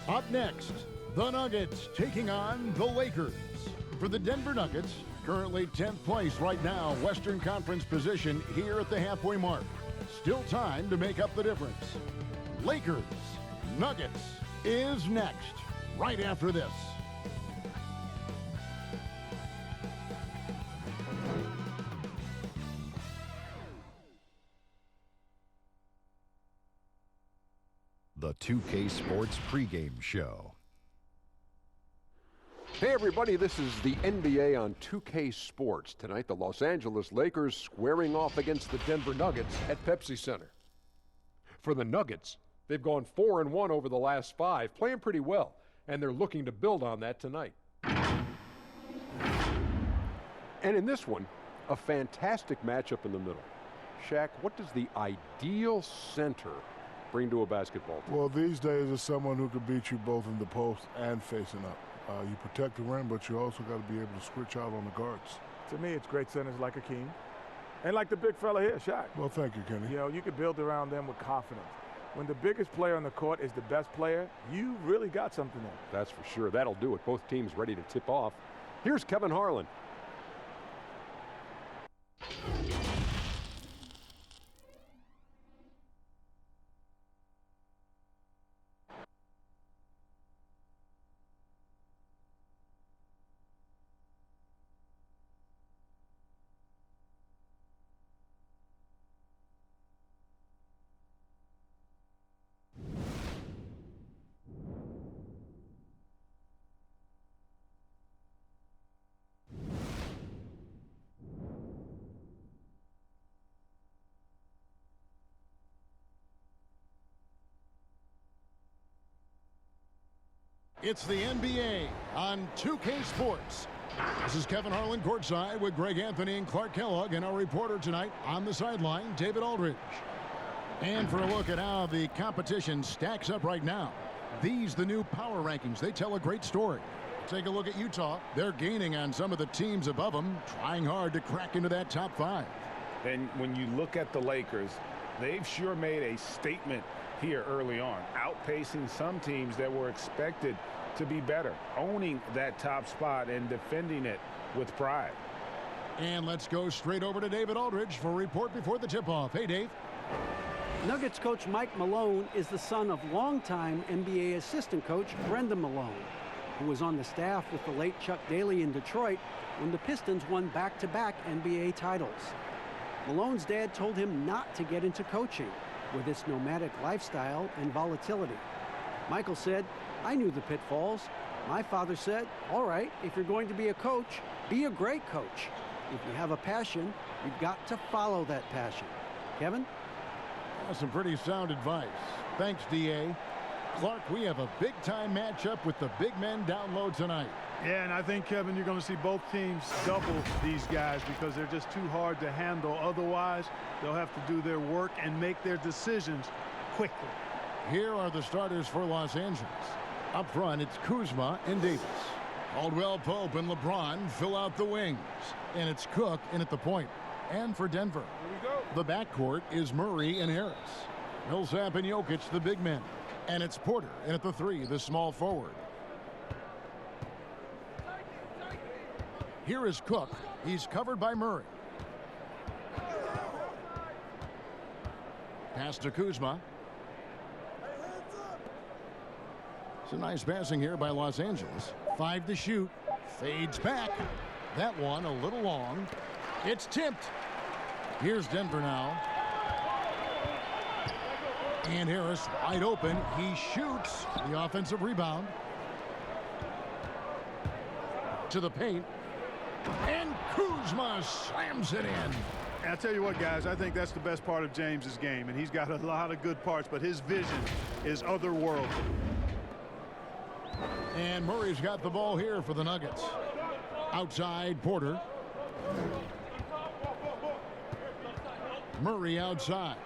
Up next, the Nuggets taking on the Lakers. For the Denver Nuggets, currently 10th place right now, Western Conference position here at the halfway mark. Still time to make up the difference. Lakers, Nuggets is next, right after this. The 2K Sports pregame show. Hey everybody, this is the NBA on 2K Sports. Tonight, the Los Angeles Lakers squaring off against the Denver Nuggets at Pepsi Center. For the Nuggets, they've gone 4-1 over the last 5, playing pretty well, and they're looking to build on that tonight. And in this one, a fantastic matchup in the middle. Shaq, what does the ideal center bring to a basketball team? Well, these days, it's someone who can beat you both in the post and facing up. You protect the rim, but you also got to be able to switch out on the guards. To me, it's great centers like Akeem. And like the big fella here, Shaq. Well, thank you, Kenny. You know, you can build around them with confidence. When the biggest player on the court is the best player, you really got something there. That's for sure. That'll do it. Both teams ready to tip off. Here's Kevin Harlan. It's the NBA on 2K Sports. This is Kevin Harlan courtside with Greg Anthony and Clark Kellogg, and our reporter tonight on the sideline, David Aldridge. And for a look at how the competition stacks up right now, these the new power rankings. They tell a great story. Take a look at Utah. They're gaining on some of the teams above them, trying hard to crack into that top 5. And when you look at the Lakers, they've sure made a statement here early on, outpacing some teams that were expected to be better, owning that top spot and defending it with pride. And let's go straight over to David Aldridge for a report before the tip-off. Hey, Dave. Nuggets coach Mike Malone is the son of longtime NBA assistant coach Brendan Malone, who was on the staff with the late Chuck Daly in Detroit when the Pistons won back-to-back NBA titles. Malone's dad told him not to get into coaching with its nomadic lifestyle and volatility. Michael said, "I knew the pitfalls. My father said, all right, if you're going to be a coach, be a great coach. If you have a passion, you've got to follow that passion." Kevin? That's some pretty sound advice. Thanks, D.A. Clark, we have a big-time matchup with the big men down low tonight. Yeah, and I think, Kevin, you're going to see both teams double these guys because they're just too hard to handle. Otherwise, they'll have to do their work and make their decisions quickly. Here are the starters for Los Angeles. Up front, it's Kuzma and Davis. Caldwell Pope and LeBron fill out the wings. And it's Cook in at the point. And for Denver, the backcourt is Murray and Harris. Millsap and Jokic, the big men. And it's Porter in at the 3, the small forward. Here is Cook. He's covered by Murray. Pass to Kuzma. It's a nice passing here by Los Angeles. 5 to shoot. Fades back. That one a little long. It's tipped. Here's Denver now. And Harris wide open. He shoots the offensive rebound. To the paint. And Kuzma slams it in. And I tell you what, guys, I think that's the best part of James's game. And he's got a lot of good parts, but his vision is otherworldly. And Murray's got the ball here for the Nuggets. Outside, Porter. Murray outside.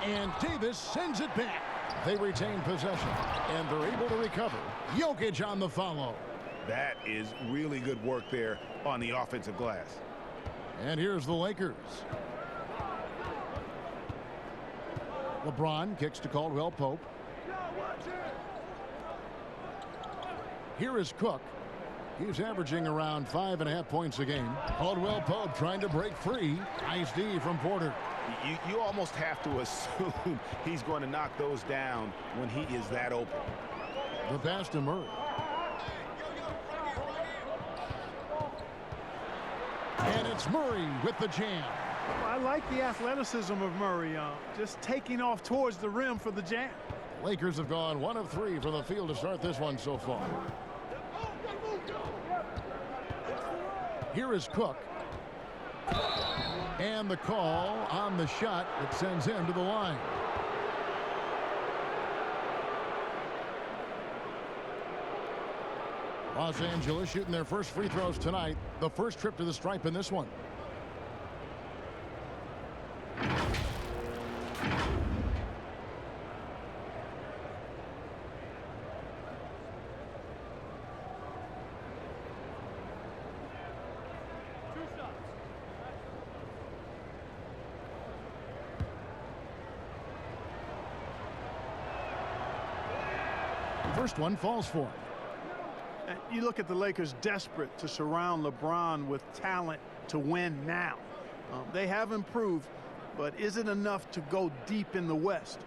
And Davis sends it back. They retain possession, and they're able to recover. Jokic on the follow. That is really good work there on the offensive glass. And here's the Lakers. LeBron kicks to Caldwell Pope. Here is Cook. He's averaging around 5.5 points a game. Caldwell Pope trying to break free. Nice D from Porter. You almost have to assume he's going to knock those down when he is that open. The pass to Murray. And it's Murray with the jam. I like the athleticism of Murray, just taking off towards the rim for the jam. Lakers have gone 1 of 3 from the field to start this one so far. Here is Cook. And the call on the shot that sends him to the line. Los Angeles shooting their first free throws tonight. The first trip to the stripe in this one. First one falls for him. You look at the Lakers desperate to surround LeBron with talent to win now. They have improved, but is it enough to go deep in the West?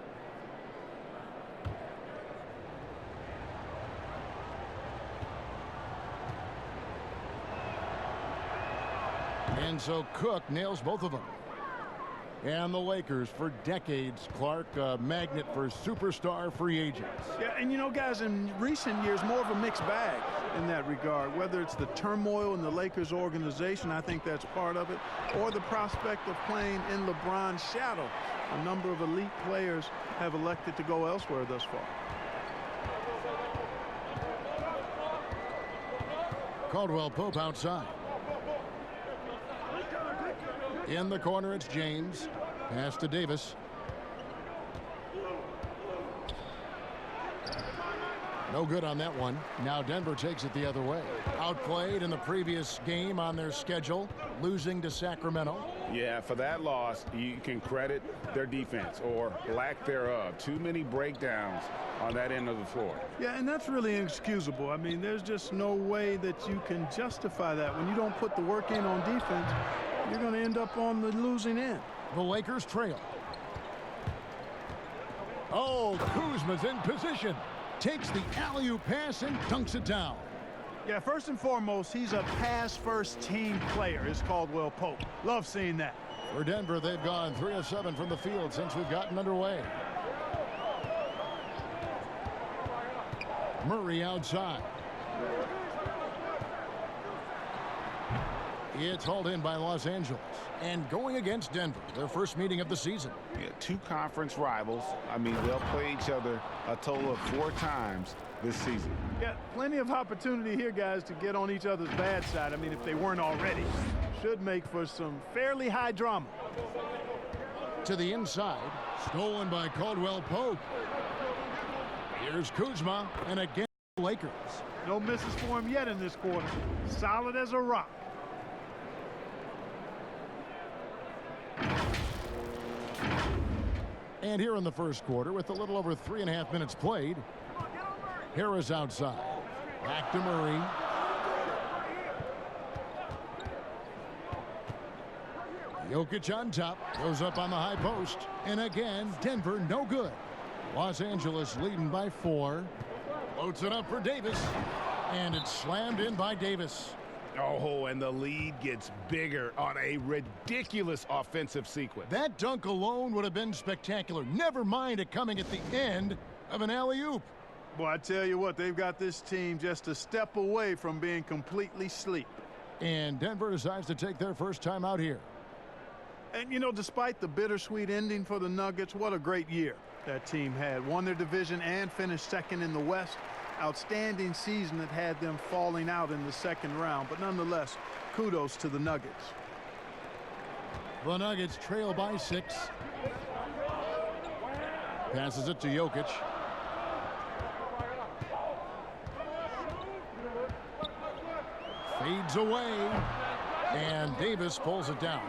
And so Cook nails both of them. And the Lakers, for decades, Clark, a magnet for superstar free agents. Yeah, and you know, guys, in recent years, more of a mixed bag in that regard. Whether it's the turmoil in the Lakers organization, I think that's part of it, or the prospect of playing in LeBron's shadow. A number of elite players have elected to go elsewhere thus far. Caldwell Pope outside. In the corner, it's James. Pass to Davis. No good on that one. Now Denver takes it the other way. Outplayed in the previous game on their schedule, losing to Sacramento. Yeah, for that loss, you can credit their defense or lack thereof. Too many breakdowns on that end of the floor. Yeah, and that's really inexcusable. I mean, there's just no way that you can justify that. When you don't put the work in on defense, you're going to end up on the losing end. The Lakers trail. Oh, Kuzma's in position. Takes the alley-oop pass and dunks it down. Yeah, first and foremost, he's a pass-first team player, is Caldwell Pope. Love seeing that. For Denver, they've gone 3 of 7 from the field since we've gotten underway. Murray outside. It's hauled in by Los Angeles. And going against Denver, their first meeting of the season. Yeah, 2 conference rivals. I mean, they'll play each other a total of 4 times this season. Yeah, plenty of opportunity here, guys, to get on each other's bad side. I mean, if they weren't already. Should make for some fairly high drama. To the inside, stolen by Caldwell Pope. Here's Kuzma, and again, the Lakers. No misses for him yet in this quarter. Solid as a rock. And here in the first quarter, with a little over 3.5 minutes played, Harris outside. Back to Murray. Jokic on top. Goes up on the high post. And again, Denver no good. Los Angeles leading by 4. Floats it up for Davis. And it's slammed in by Davis. Oh, and the lead gets bigger on a ridiculous offensive sequence. That dunk alone would have been spectacular. Never mind it coming at the end of an alley-oop. Boy, I tell you what, they've got this team just a step away from being completely asleep. And Denver decides to take their first time out here. And, you know, despite the bittersweet ending for the Nuggets, what a great year that team had. Won their division and finished second in the West. Outstanding season that had them falling out in the second round. But nonetheless, kudos to the Nuggets. The Nuggets trail by 6. Passes it to Jokic. Fades away. And Davis pulls it down.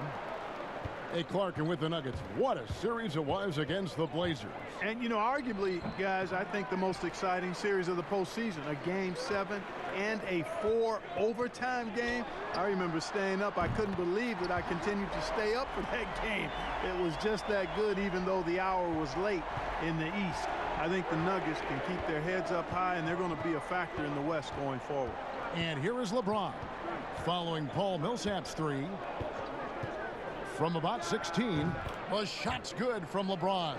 Hey, Clark, and with the Nuggets, what a series it was against the Blazers. And, you know, arguably, guys, I think the most exciting series of the postseason, a Game 7 and a 4 overtime game. I remember staying up. I couldn't believe that I continued to stay up for that game. It was just that good, even though the hour was late in the East. I think the Nuggets can keep their heads up high, and they're going to be a factor in the West going forward. And here is LeBron following Paul Millsap's three. From about 16, the shot's good from LeBron.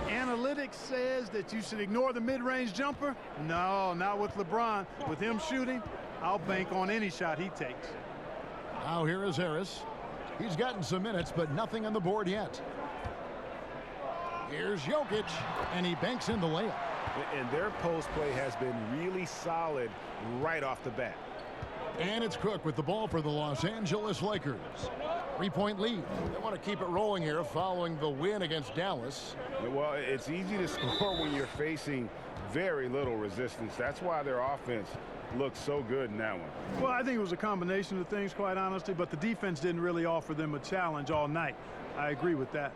Analytics says that you should ignore the mid-range jumper. No, not with LeBron. With him shooting, I'll bank on any shot he takes. Now here is Harris. He's gotten some minutes, but nothing on the board yet. Here's Jokic, and he banks in the layup. And their post play has been really solid right off the bat. And it's Cook with the ball for the Los Angeles Lakers. 3-point lead. They want to keep it rolling here following the win against Dallas. Well, it's easy to score when you're facing very little resistance. That's why their offense looks so good in that one. Well, I think it was a combination of things, quite honestly, but the defense didn't really offer them a challenge all night. I agree with that.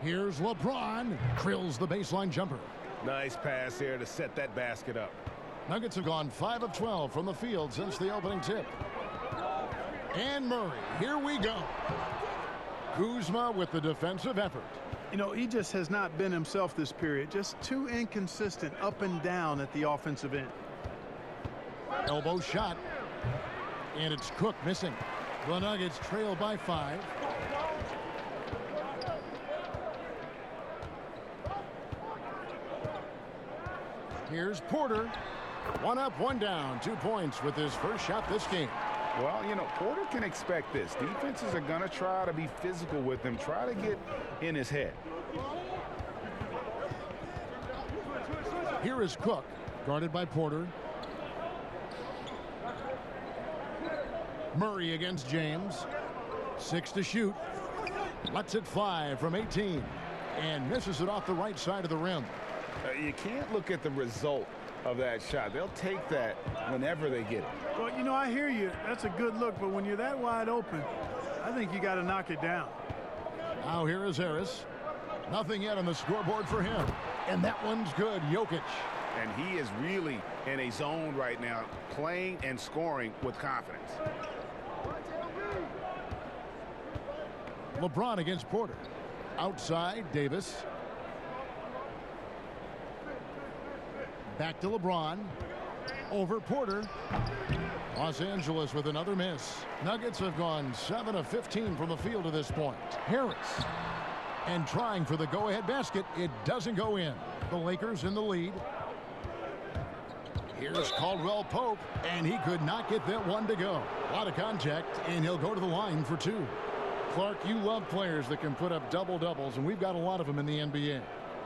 Here's LeBron. Drills the baseline jumper. Nice pass here to set that basket up. Nuggets have gone 5 of 12 from the field since the opening tip. And Murray, here we go. Kuzma with the defensive effort. You know, he just has not been himself this period. Just too inconsistent up and down at the offensive end. Elbow shot. And it's Cook missing. The Nuggets trail by 5. Here's Porter. 1 up, 1 down. 2 points with his first shot this game. Well, you know, Porter can expect this. Defenses are going to try to be physical with him, try to get in his head. Here is Cook, guarded by Porter. Murray against James. 6 to shoot. Lets it fly from 18 and misses it off the right side of the rim. You can't look at the result of that shot. They'll take that whenever they get it. Well, you know, I hear you. That's a good look, but when you're that wide open, I think you got to knock it down. Now here is Harris. Nothing yet on the scoreboard for him. And that one's good. Jokic. And he is really in a zone right now, playing and scoring with confidence. LeBron against Porter. Outside, Davis. Back to LeBron. Over Porter. Los Angeles with another miss. Nuggets have gone 7 of 15 from the field to this point. Harris. And trying for the go-ahead basket. It doesn't go in. The Lakers in the lead. Here's Caldwell Pope, and he could not get that one to go. A lot of contact, and he'll go to the line for 2. Clark, you love players that can put up double-doubles, and we've got a lot of them in the NBA.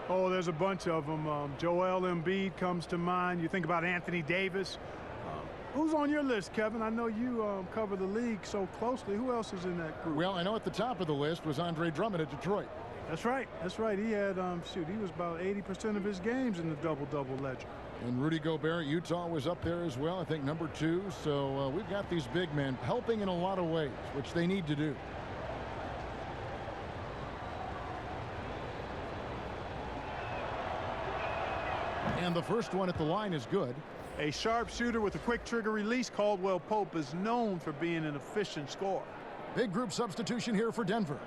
Oh, there's a bunch of them. Joel Embiid comes to mind. You think about Anthony Davis. Who's on your list, Kevin? I know you cover the league so closely. Who else is in that group? Well, I know at the top of the list was Andre Drummond at Detroit. That's right. That's right. He had, he was about 80% of his games in the double-double ledger. And Rudy Gobert, Utah was up there as well, I think number 2. So we've got these big men helping in a lot of ways, which they need to do. And the first one at the line is good. A sharp shooter with a quick trigger release, Caldwell Pope is known for being an efficient scorer. Big group substitution here for Denver.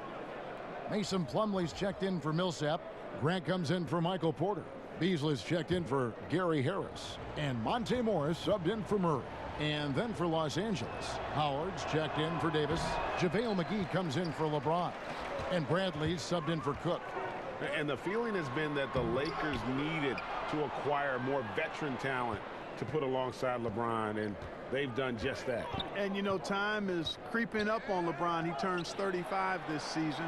Mason Plumlee's checked in for Millsap. Grant comes in for Michael Porter. Beasley's checked in for Gary Harris. And Monte Morris subbed in for Murray. And then for Los Angeles, Howard's checked in for Davis. JaVale McGee comes in for LeBron. And Bradley's subbed in for Cook. And the feeling has been that the Lakers needed to acquire more veteran talent to put alongside LeBron, and they've done just that. And, you know, time is creeping up on LeBron. He turns 35 this season.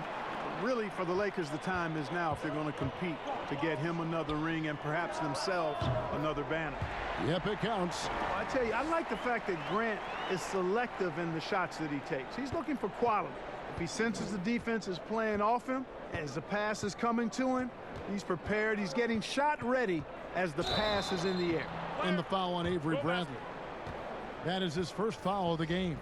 Really, for the Lakers, the time is now if they're going to compete to get him another ring and perhaps themselves another banner. Yep, it counts. I tell you, I like the fact that Grant is selective in the shots that he takes. He's looking for quality. If he senses the defense is playing off him, as the pass is coming to him, he's prepared. He's getting shot ready as the pass is in the air. And the foul on Avery Bradley. That is his first foul of the game.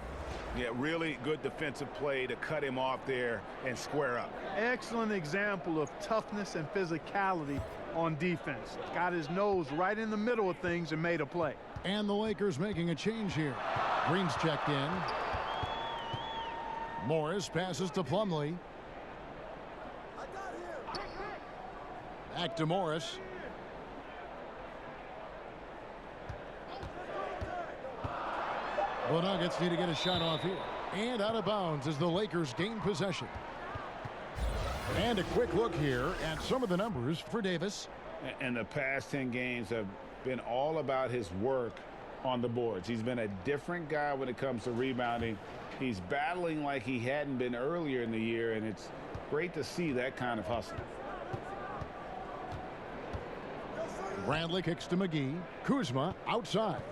Yeah, really good defensive play to cut him off there and square up. Excellent example of toughness and physicality on defense. Got his nose right in the middle of things and made a play. And the Lakers making a change here. Green's checked in. Morris passes to Plumlee. Back to Morris. The Nuggets need to get a shot off here. And out of bounds as the Lakers gain possession. And a quick look here at some of the numbers for Davis. And the past 10 games have been all about his work on the boards. He's been a different guy when it comes to rebounding. He's battling like he hadn't been earlier in the year, and it's great to see that kind of hustle. Bradley kicks to McGee. Kuzma outside.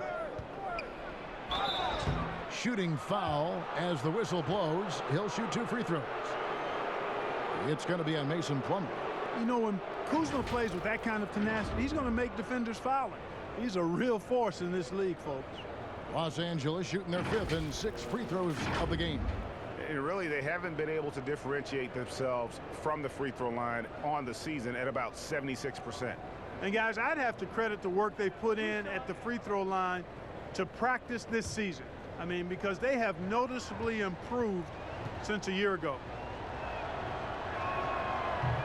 Shooting foul as the whistle blows. He'll shoot 2 free throws. It's going to be on Mason Plumlee. You know, when Kuzma plays with that kind of tenacity, he's going to make defenders foul him. He's a real force in this league, folks. Los Angeles shooting their 5th and 6th free throws of the game. And really, they haven't been able to differentiate themselves from the free throw line on the season at about 76%. And guys, I'd have to credit the work they put in at the free throw line to practice this season. I mean, because they have noticeably improved since a year ago.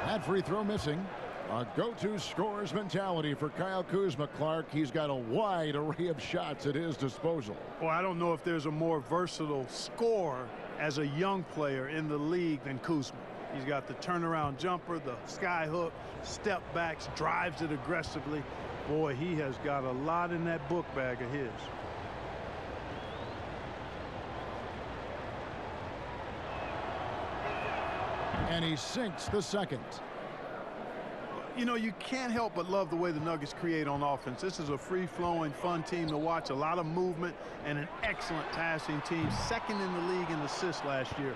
That free throw missing. A go-to scores mentality for Kyle Kuzma. Clark, he's got a wide array of shots at his disposal. Well, I don't know if there's a more versatile scorer as a young player in the league than Kuzma. He's got the turnaround jumper, the sky hook, step backs, drives it aggressively. Boy, he has got a lot in that book bag of his. And he sinks the second. You know, you can't help but love the way the Nuggets create on offense. This is a free-flowing, fun team to watch. A lot of movement and an excellent passing team. Second in the league in assists last year.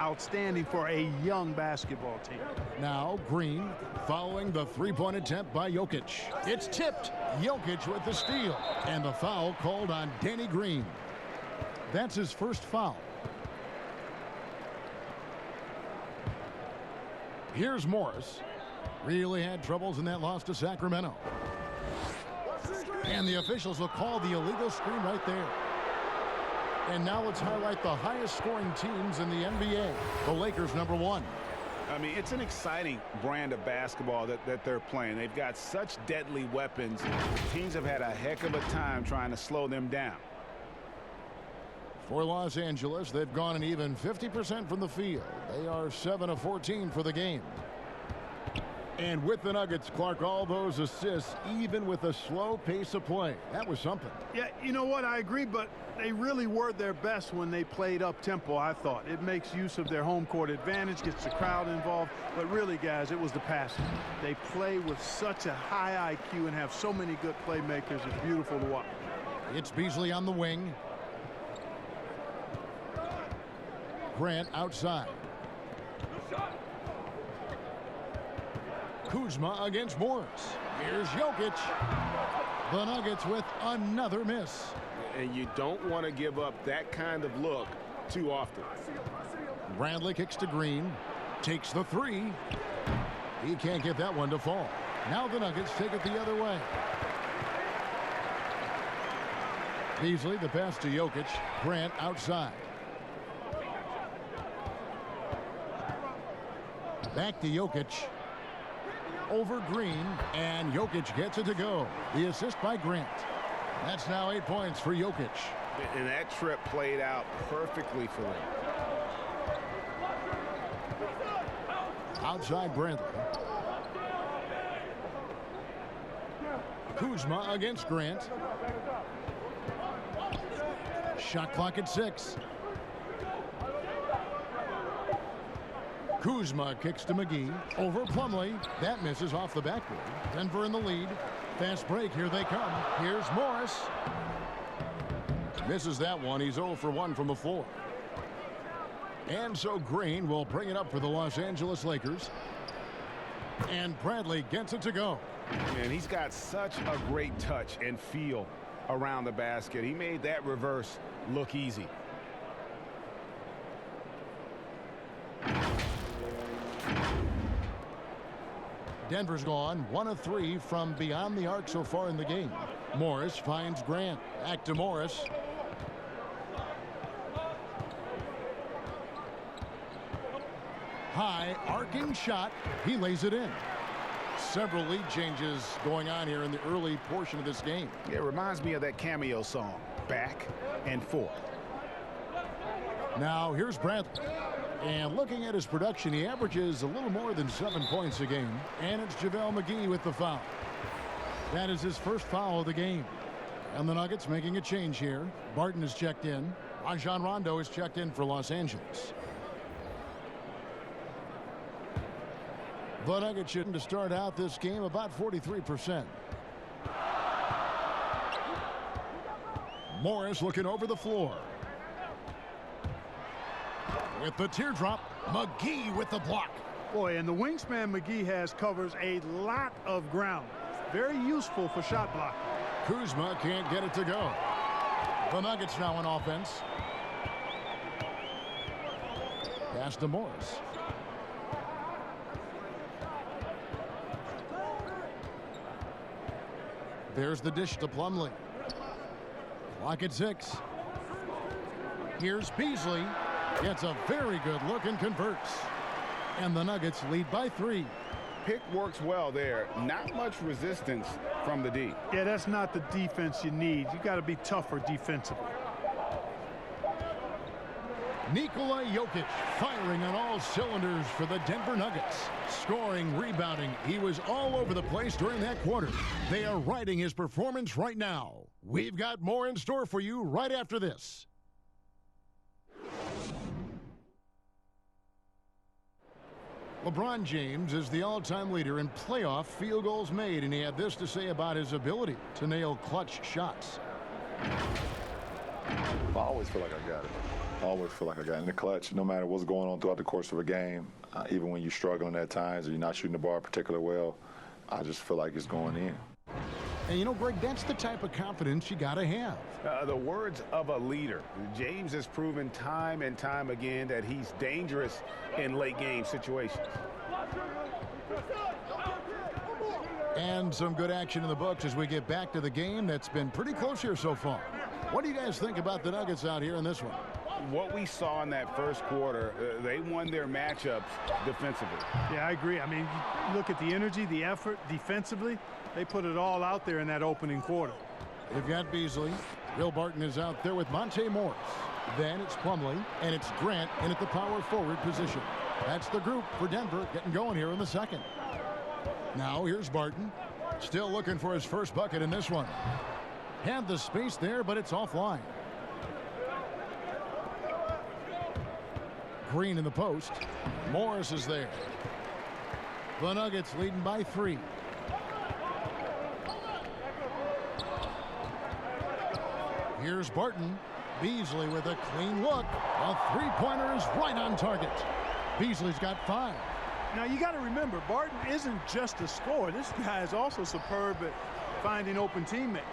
Outstanding for a young basketball team. Now Green following the three-point attempt by Jokic. It's tipped. Jokic with the steal. And the foul called on Danny Green. That's his first foul. Here's Morris. Really had troubles in that loss to Sacramento. And the officials will call the illegal screen right there. And now let's highlight the highest scoring teams in the NBA. The Lakers, #1. I mean, it's an exciting brand of basketball that they're playing. They've got such deadly weapons. Teams have had a heck of a time trying to slow them down. For Los Angeles, they've gone an even 50% from the field. They are 7 of 14 for the game. And with the Nuggets, Clark, all those assists, even with a slow pace of play. That was something. Yeah, you know what? I agree, but they really were their best when they played up-tempo, I thought. It makes use of their home court advantage, gets the crowd involved. But really, guys, it was the passing. They play with such a high IQ and have so many good playmakers. It's beautiful to watch. It's Beasley on the wing. Grant outside. Kuzma against Morris. Here's Jokic. The Nuggets with another miss. And you don't want to give up that kind of look too often. Bradley kicks to Green. Takes the three. He can't get that one to fall. Now the Nuggets take it the other way. Beasley, the pass to Jokic. Grant outside. Back to Jokic. Over Green, and Jokic gets it to go. The assist by Grant. That's now 8 points for Jokic. And that trip played out perfectly for them. Outside Bradley. Kuzma against Grant. Shot clock at 6. Kuzma kicks to McGee. Over Plumlee. That misses off the backboard. Denver in the lead. Fast break. Here they come. Here's Morris. Misses that one. He's 0 for 1 from the floor. And so Green will bring it up for the Los Angeles Lakers. And Bradley gets it to go. And he's got such a great touch and feel around the basket. He made that reverse look easy. Denver's gone 1 of 3 from beyond the arc so far in the game. Morris finds Grant. Back to Morris. High arcing shot. He lays it in. Several lead changes going on here in the early portion of this game. It reminds me of that cameo song, Back and Forth. Now here's Bradley. And looking at his production, he averages a little more than 7 points a game. And it's JaVale McGee with the foul. That is his first foul of the game. And the Nuggets making a change here. Barton is checked in. Rajon Rondo is checked in for Los Angeles. The Nuggets shooting to start out this game about 43%. Morris looking over the floor. With the teardrop, McGee with the block. Boy, and the wingspan McGee has covers a lot of ground. Very useful for shot blocking. Kuzma can't get it to go. The Nuggets now on offense. Pass to Morris. There's the dish to Plumlee. Clock at 6. Here's Beasley. Gets a very good look and converts. And the Nuggets lead by 3. Pick works well there. Not much resistance from the D. Yeah, that's not the defense you need. You got to be tougher defensively. Nikola Jokic firing on all cylinders for the Denver Nuggets. Scoring, rebounding. He was all over the place during that quarter. They are riding his performance right now. We've got more in store for you right after this. LeBron James is the all-time leader in playoff field goals made, and he had this to say about his ability to nail clutch shots. I always feel like I got it. I always feel like I got it in the clutch, no matter what's going on throughout the course of a game. Even when you're struggling at times or you're not shooting the ball particularly well, I just feel like it's going in. And you know, Greg, that's the type of confidence you got to have. The words of a leader. James has proven time and time again that he's dangerous in late game situations. And some good action in the books as we get back to the game that's been pretty close here so far. What do you guys think about the Nuggets out here in this one? What we saw in that first quarter, they won their matchups defensively. Yeah, I agree. I mean, you look at the energy, the effort defensively. They put it all out there in that opening quarter. They've got Beasley. Will Barton is out there with Monte Morris. Then it's Plumlee, and it's Grant in at the power forward position. That's the group for Denver getting going here in the second. Now here's Barton. Still looking for his first bucket in this one. Had the space there, but it's offline. Green in the post. Morris is there. The Nuggets leading by 3. Here's Barton. Beasley with a clean look. A three-pointer is right on target. Beasley's got 5. Now, you got to remember, Barton isn't just a scorer. This guy is also superb at finding open teammates.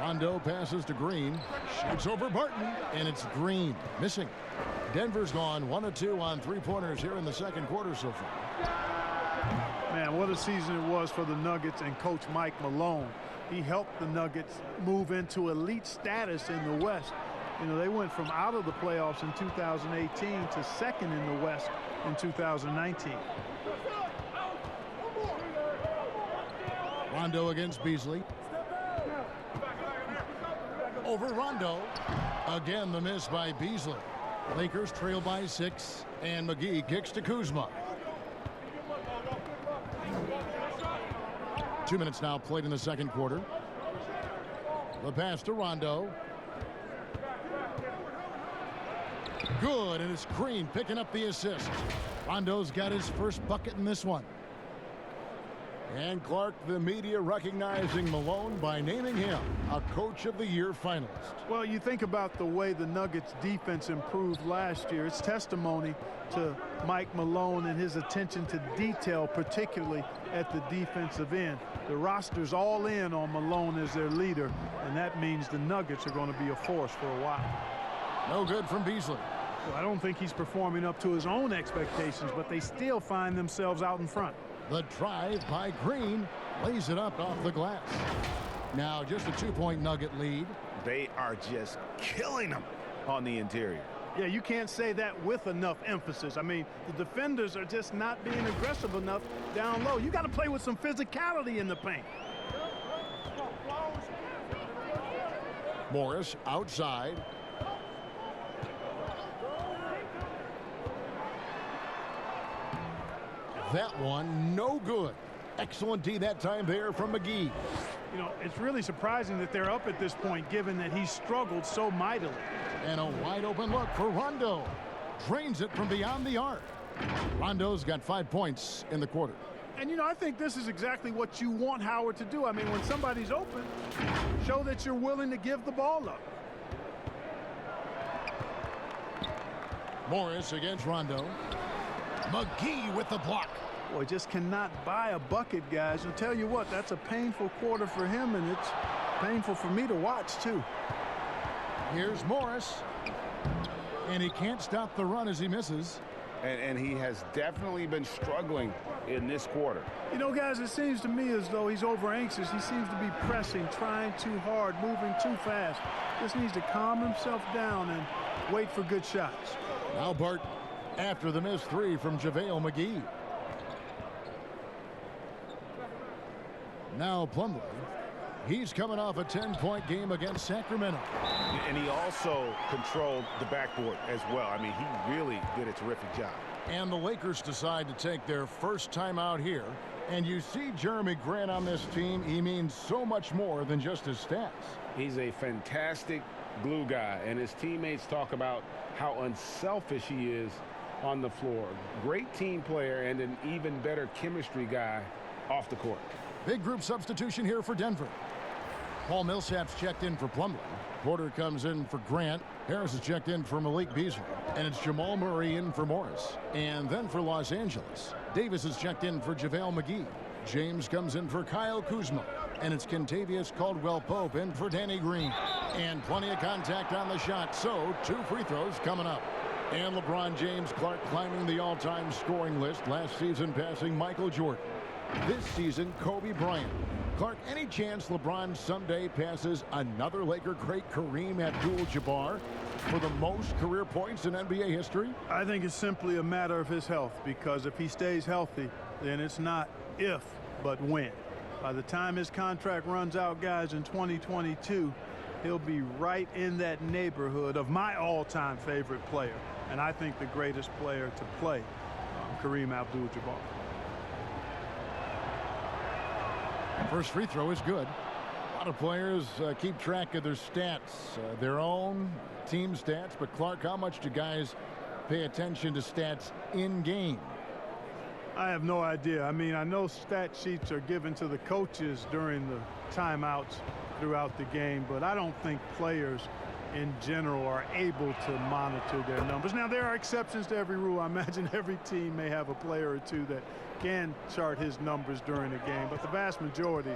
Rondo passes to Green. Shoots over Barton, and it's Green. Missing. Denver's gone 1 of 2 on three-pointers here in the second quarter so far. Man, what a season it was for the Nuggets and Coach Mike Malone. He helped the Nuggets move into elite status in the West. You know, they went from out of the playoffs in 2018 to second in the West in 2019. Rondo against Beasley. Over Rondo. Again, the miss by Beasley. Lakers trail by 6, and McGee kicks to Kuzma. 2 minutes now played in the second quarter. The pass to Rondo. Good, and it's Green picking up the assist. Rondo's got his first bucket in this one. And Clark, the media recognizing Malone by naming him a Coach of the Year finalist. Well, you think about the way the Nuggets defense improved last year. It's testimony to Mike Malone and his attention to detail, particularly at the defensive end. The roster's all in on Malone as their leader, and that means the Nuggets are going to be a force for a while. No good from Beasley. Well, I don't think he's performing up to his own expectations, but they still find themselves out in front. The drive by Green lays it up off the glass. Now just a 2-point Nugget lead. They are just killing them on the interior. Yeah, you can't say that with enough emphasis. I mean, the defenders are just not being aggressive enough down low. You got to play with some physicality in the paint. Morris outside. That one no good. Excellent D that time there from McGee. You know, it's really surprising that they're up at this point, given that he struggled so mightily. And a wide open look for Rondo. Drains it from beyond the arc. Rondo's got 5 points in the quarter. And, you know, I think this is exactly what you want Howard to do. I mean, when somebody's open, show that you're willing to give the ball up. Morris against Rondo. McGee with the block. Boy, just cannot buy a bucket, guys. I'll tell you what, that's a painful quarter for him, and it's painful for me to watch, too. Here's Morris. And he can't stop the run as he misses. And he has definitely been struggling in this quarter. You know, guys, it seems to me as though he's over anxious. He seems to be pressing, trying too hard, moving too fast. Just needs to calm himself down and wait for good shots. Now Bart after the missed three from JaVale McGee. Now Plumlee. He's coming off a 10-point game against Sacramento. And he also controlled the backboard as well. I mean, he really did a terrific job. And the Lakers decide to take their first time out here. And you see Jeremy Grant on this team. He means so much more than just his stats. He's a fantastic glue guy, and his teammates talk about how unselfish he is on the floor. Great team player and an even better chemistry guy off the court. Big group substitution here for Denver. Paul Millsap's checked in for Plumlee. Porter comes in for Grant. Harris is checked in for Malik Beasley. And it's Jamal Murray in for Morris. And then for Los Angeles, Davis is checked in for JaVale McGee. James comes in for Kyle Kuzma. And it's Kentavious Caldwell-Pope in for Danny Green. And plenty of contact on the shot, so 2 free throws coming up. And LeBron James Clark climbing the all-time scoring list, last season passing Michael Jordan. This season, Kobe Bryant. Clark, any chance LeBron someday passes another Laker great, Kareem Abdul-Jabbar, for the most career points in NBA history? I think it's simply a matter of his health, because if he stays healthy, then it's not if, but when. By the time his contract runs out, guys, in 2022, he'll be right in that neighborhood of my all-time favorite player, and I think the greatest player to play, Kareem Abdul-Jabbar. First free throw is good. A lot of players keep track of their stats, their own team stats. But Clark, how much do guys pay attention to stats in game? I have no idea. I mean, I know stat sheets are given to the coaches during the timeouts throughout the game, but I don't think players in general are able to monitor their numbers. Now, there are exceptions to every rule. I imagine every team may have a player or two that can chart his numbers during a game, but the vast majority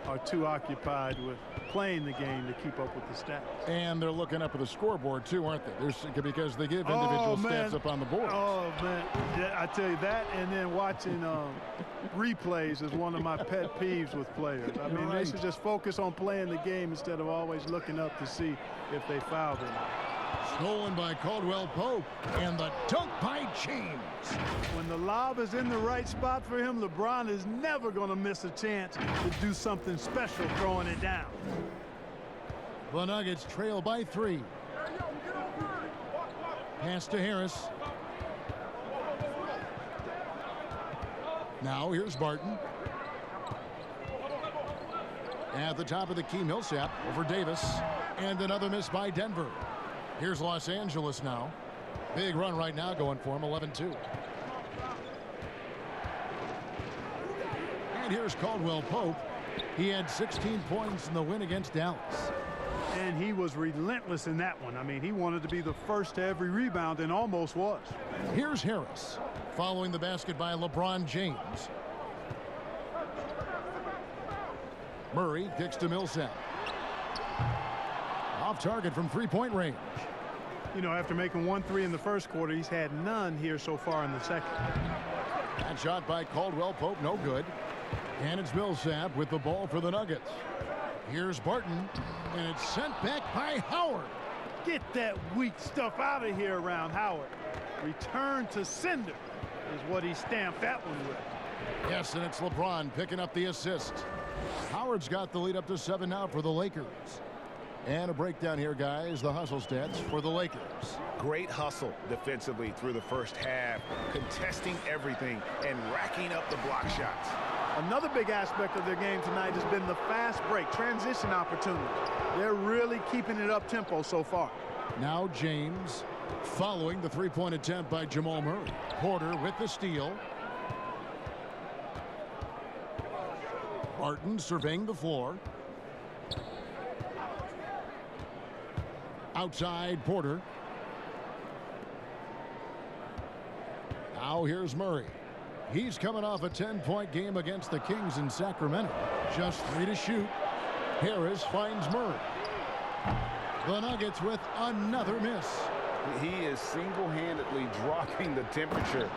are too occupied with playing the game to keep up with the stats. And they're looking up at the scoreboard too, aren't they? Because they give individual stats up on the board. Oh man, yeah, I tell you that, and then watching replays is one of my pet peeves with players. I mean, they should just focus on playing the game instead of always looking up to see if they fouled or not. Stolen by Caldwell-Pope, and the dunk by James. When the lob is in the right spot for him, LeBron is never going to miss a chance to do something special throwing it down. The Nuggets trail by 3. Pass to Harris. Now here's Barton. At the top of the key, Millsap over Davis. And another miss by Denver. Here's Los Angeles now. Big run right now going for him, 11-2. And here's Caldwell-Pope. He had 16 points in the win against Dallas. And he was relentless in that one. I mean, he wanted to be the first to every rebound and almost was. Here's Harris following the basket by LeBron James. Murray kicks to Millsap. Off target from 3-point range. You know, after making 1 3 in the first quarter, he's had none here so far in the second. That shot by Caldwell Pope, no good. And it's Millsap with the ball for the Nuggets. Here's Barton, and it's sent back by Howard. Get that weak stuff out of here around Howard. Return to sender is what he stamped that one with. Yes, and it's LeBron picking up the assist. Howard's got the lead up to 7 now for the Lakers. And a breakdown here, guys, the hustle stats for the Lakers. Great hustle defensively through the first half, contesting everything and racking up the block shots. Another big aspect of their game tonight has been the fast break, transition opportunity. They're really keeping it up tempo so far. Now James following the three-point attempt by Jamal Murray. Porter with the steal. Barton surveying the floor. Outside Porter. Now here's Murray. He's coming off a 10-point game against the Kings in Sacramento. Just 3 to shoot. Harris finds Murray. The Nuggets with another miss. He is single-handedly dropping the temperature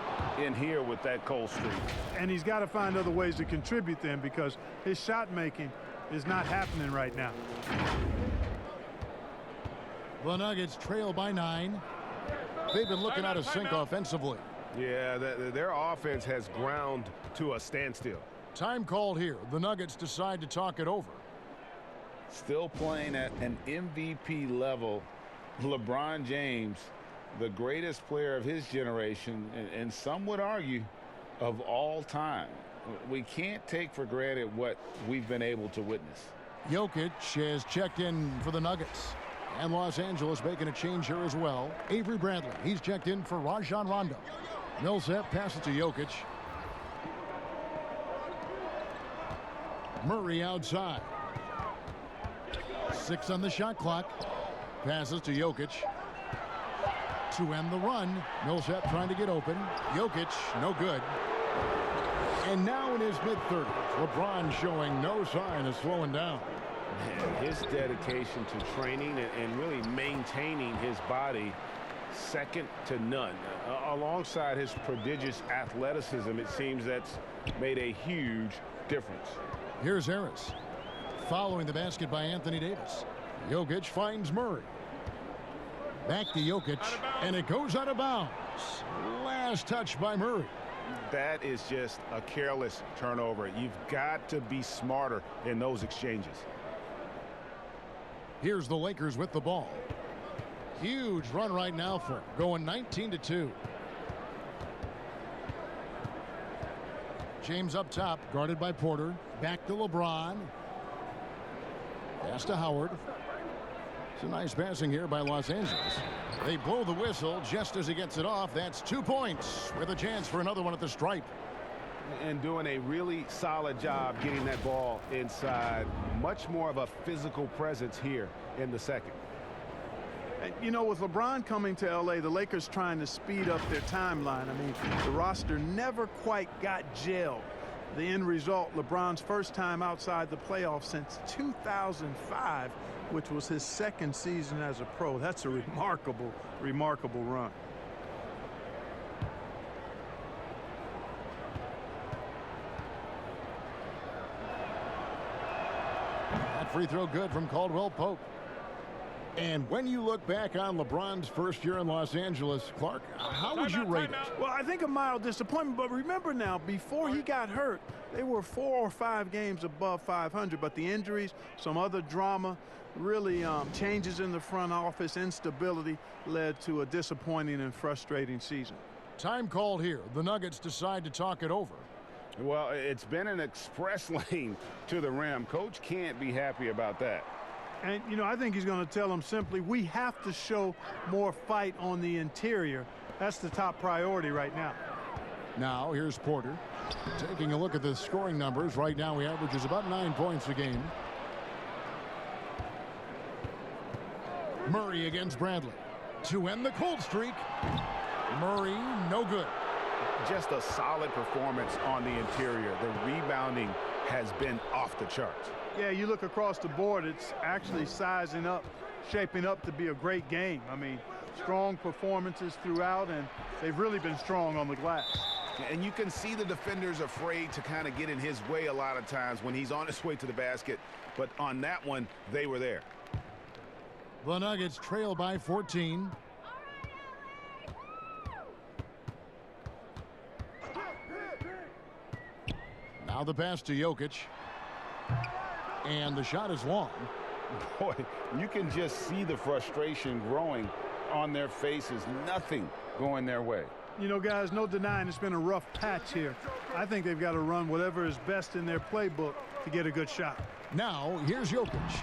in here with that cold streak. And he's got to find other ways to contribute then, because his shot making is not happening right now. The Nuggets trail by 9. They've been looking out of sync offensively. Yeah, their offense has ground to a standstill. Time called here. The Nuggets decide to talk it over. Still playing at an MVP level, LeBron James, the greatest player of his generation, and some would argue of all time. We can't take for granted what we've been able to witness. Jokic has checked in for the Nuggets. And Los Angeles making a change here as well. Avery Bradley, he's checked in for Rajon Rondo. Millsap passes to Jokic. Murray outside. 6 on the shot clock. Passes to Jokic. To end the run. Millsap trying to get open. Jokic, no good. And now in his mid-30s, LeBron showing no sign of slowing down. Man, his dedication to training and really maintaining his body, second to none. Alongside his prodigious athleticism, it seems that's made a huge difference. Here's Harris. Following the basket by Anthony Davis. Jokic finds Murray. Back to Jokic, and it goes out of bounds. Last touch by Murray. That is just a careless turnover. You've got to be smarter in those exchanges. Here's the Lakers with the ball. Huge run right now for them, going 19-2. James up top, guarded by Porter. Back to LeBron. Pass to Howard. It's a nice passing here by Los Angeles. They blow the whistle just as he gets it off. That's 2 points with a chance for another one at the stripe. And doing a really solid job getting that ball inside. Much more of a physical presence here in the second. And, you know, with LeBron coming to L.A., the Lakers trying to speed up their timeline. I mean, the roster never quite got gelled. The end result, LeBron's first time outside the playoffs since 2005, which was his second season as a pro. That's a remarkable, remarkable run. That free throw good from Caldwell Pope. And when you look back on LeBron's first year in Los Angeles, Clark, how would you rate it? Well, I think a mild disappointment, but remember now, before he got hurt, they were 4 or 5 games above 500, but the injuries, some other drama, really changes in the front office, instability led to a disappointing and frustrating season. Time called here. The Nuggets decide to talk it over. Well, it's been an express lane to the rim. Coach can't be happy about that. And, you know, I think he's going to tell them simply, we have to show more fight on the interior. That's the top priority right now. Now, here's Porter. Taking a look at the scoring numbers. Right now, he averages about 9 points a game. Murray against Bradley. To end the cold streak. Murray, no good. Just a solid performance on the interior. The rebounding has been off the charts. Yeah, you look across the board, it's actually sizing up, shaping up to be a great game. I mean, Strong performances throughout, and they've really been strong on the glass. And you can see the defenders afraid to kind of get in his way a lot of times when he's on his way to the basket. But on that one, they were there. The Nuggets trail by 14. Now the pass to Jokic. And the shot is long. Boy, you can just see the frustration growing on their faces. Nothing going their way. You know, guys, no denying it's been a rough patch here. I think they've got to run whatever is best in their playbook to get a good shot. Now, here's Jokic.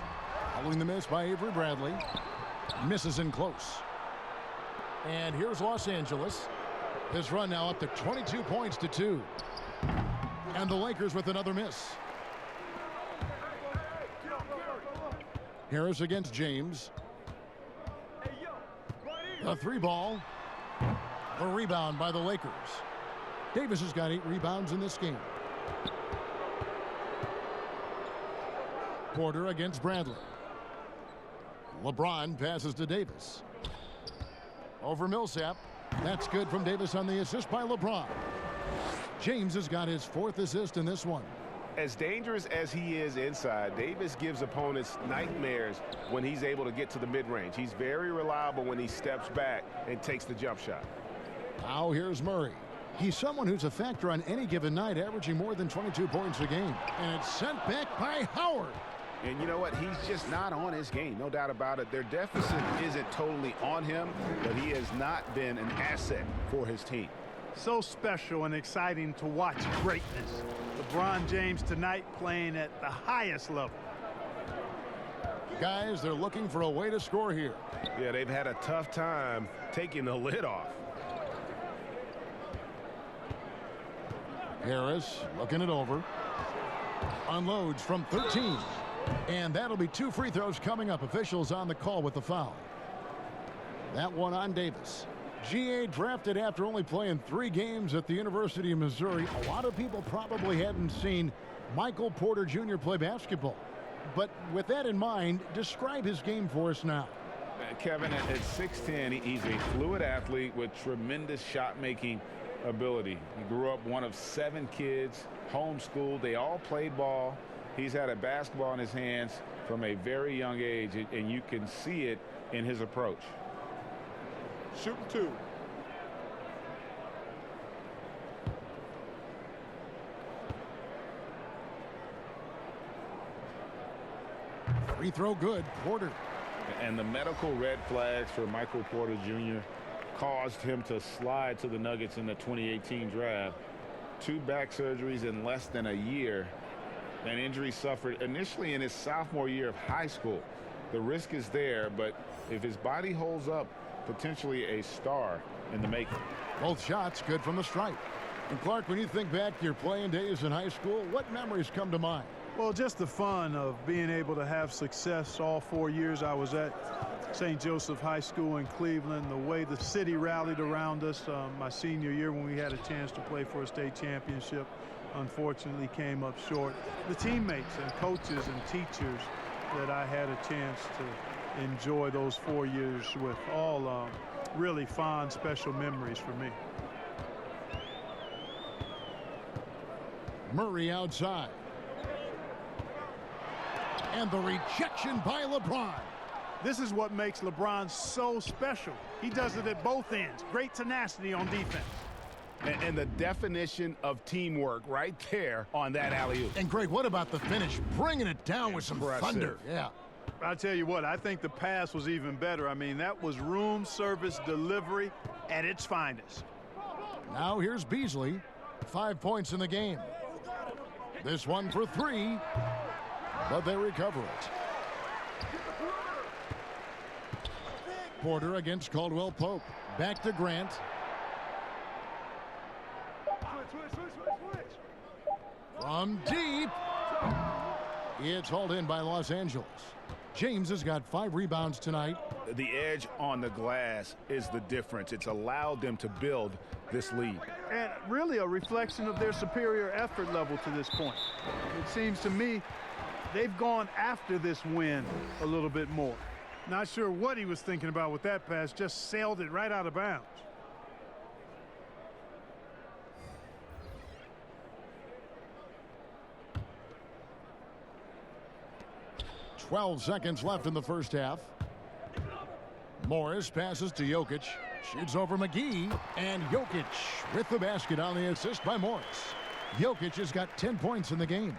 Following the miss by Avery Bradley. Misses in close. And here's Los Angeles. This run now up to 22 points to 2. And the Lakers with another miss. Harris against James. A 3-ball. The rebound by the Lakers. Davis has got 8 rebounds in this game. Porter against Bradley. LeBron passes to Davis. Over Millsap. That's good from Davis on the assist by LeBron. James has got his 4th assist in this one. As dangerous as he is inside, Davis gives opponents nightmares when he's able to get to the mid-range. He's very reliable when he steps back and takes the jump shot. Now here's Murray. He's someone who's a factor on any given night, averaging more than 22 points a game. And it's sent back by Howard. And you know what? He's just not on his game, no doubt about it. Their deficit isn't totally on him, but he has not been an asset for his team. So special and exciting to watch greatness. LeBron James tonight playing at the highest level. Guys, they're looking for a way to score here. Yeah, they've had a tough time taking the lid off. Harris looking it over. Unloads from 13. And that'll be 2 free throws coming up. Officials on the call with the foul. That one on Davis. GA drafted after only playing 3 games at the University of Missouri. A lot of people probably hadn't seen Michael Porter Jr. play basketball. But with that in mind, describe his game for us now. Kevin, at 6'10", he's a fluid athlete with tremendous shot-making ability. He grew up one of 7 kids, homeschooled. They all played ball. He's had a basketball in his hands from a very young age, and you can see it in his approach. Shooting 2. Free throw good. Porter. And the medical red flags for Michael Porter Jr. caused him to slide to the Nuggets in the 2018 draft. 2 back surgeries in less than a year. An injury suffered initially in his sophomore year of high school. The risk is there, but if his body holds up, potentially a star in the making. Both shots good from the stripe. And Clark, when you think back to your playing days in high school, what memories come to mind? Well, just the fun of being able to have success all 4 years I was at St. Joseph High School in Cleveland, the way the city rallied around us my senior year when we had a chance to play for a state championship. Unfortunately came up short. The teammates and coaches and teachers that I had a chance to enjoy those 4 years with, all really fond, special memories for me. Murray outside. And the rejection by LeBron. This is what makes LeBron so special. He does it at both ends. Great tenacity on defense. And the definition of teamwork right there on that alley-oop. And Greg, what about the finish? Bringing it down with some thunder. Yeah. I'll tell you what, I think the pass was even better. I mean, that was room service delivery at its finest. Now here's Beasley. 5 points in the game. This one for 3, but they recover it. Porter against Caldwell Pope. Back to Grant. From deep. It's hauled in by Los Angeles. James has got 5 rebounds tonight. The edge on the glass is the difference. It's allowed them to build this lead. And really a reflection of their superior effort level to this point. It seems to me they've gone after this win a little bit more. Not sure what he was thinking about with that pass. Just sailed it right out of bounds. 12 seconds left in the first half. Morris passes to Jokic. Shoots over McGee. And Jokic with the basket on the assist by Morris. Jokic has got 10 points in the game.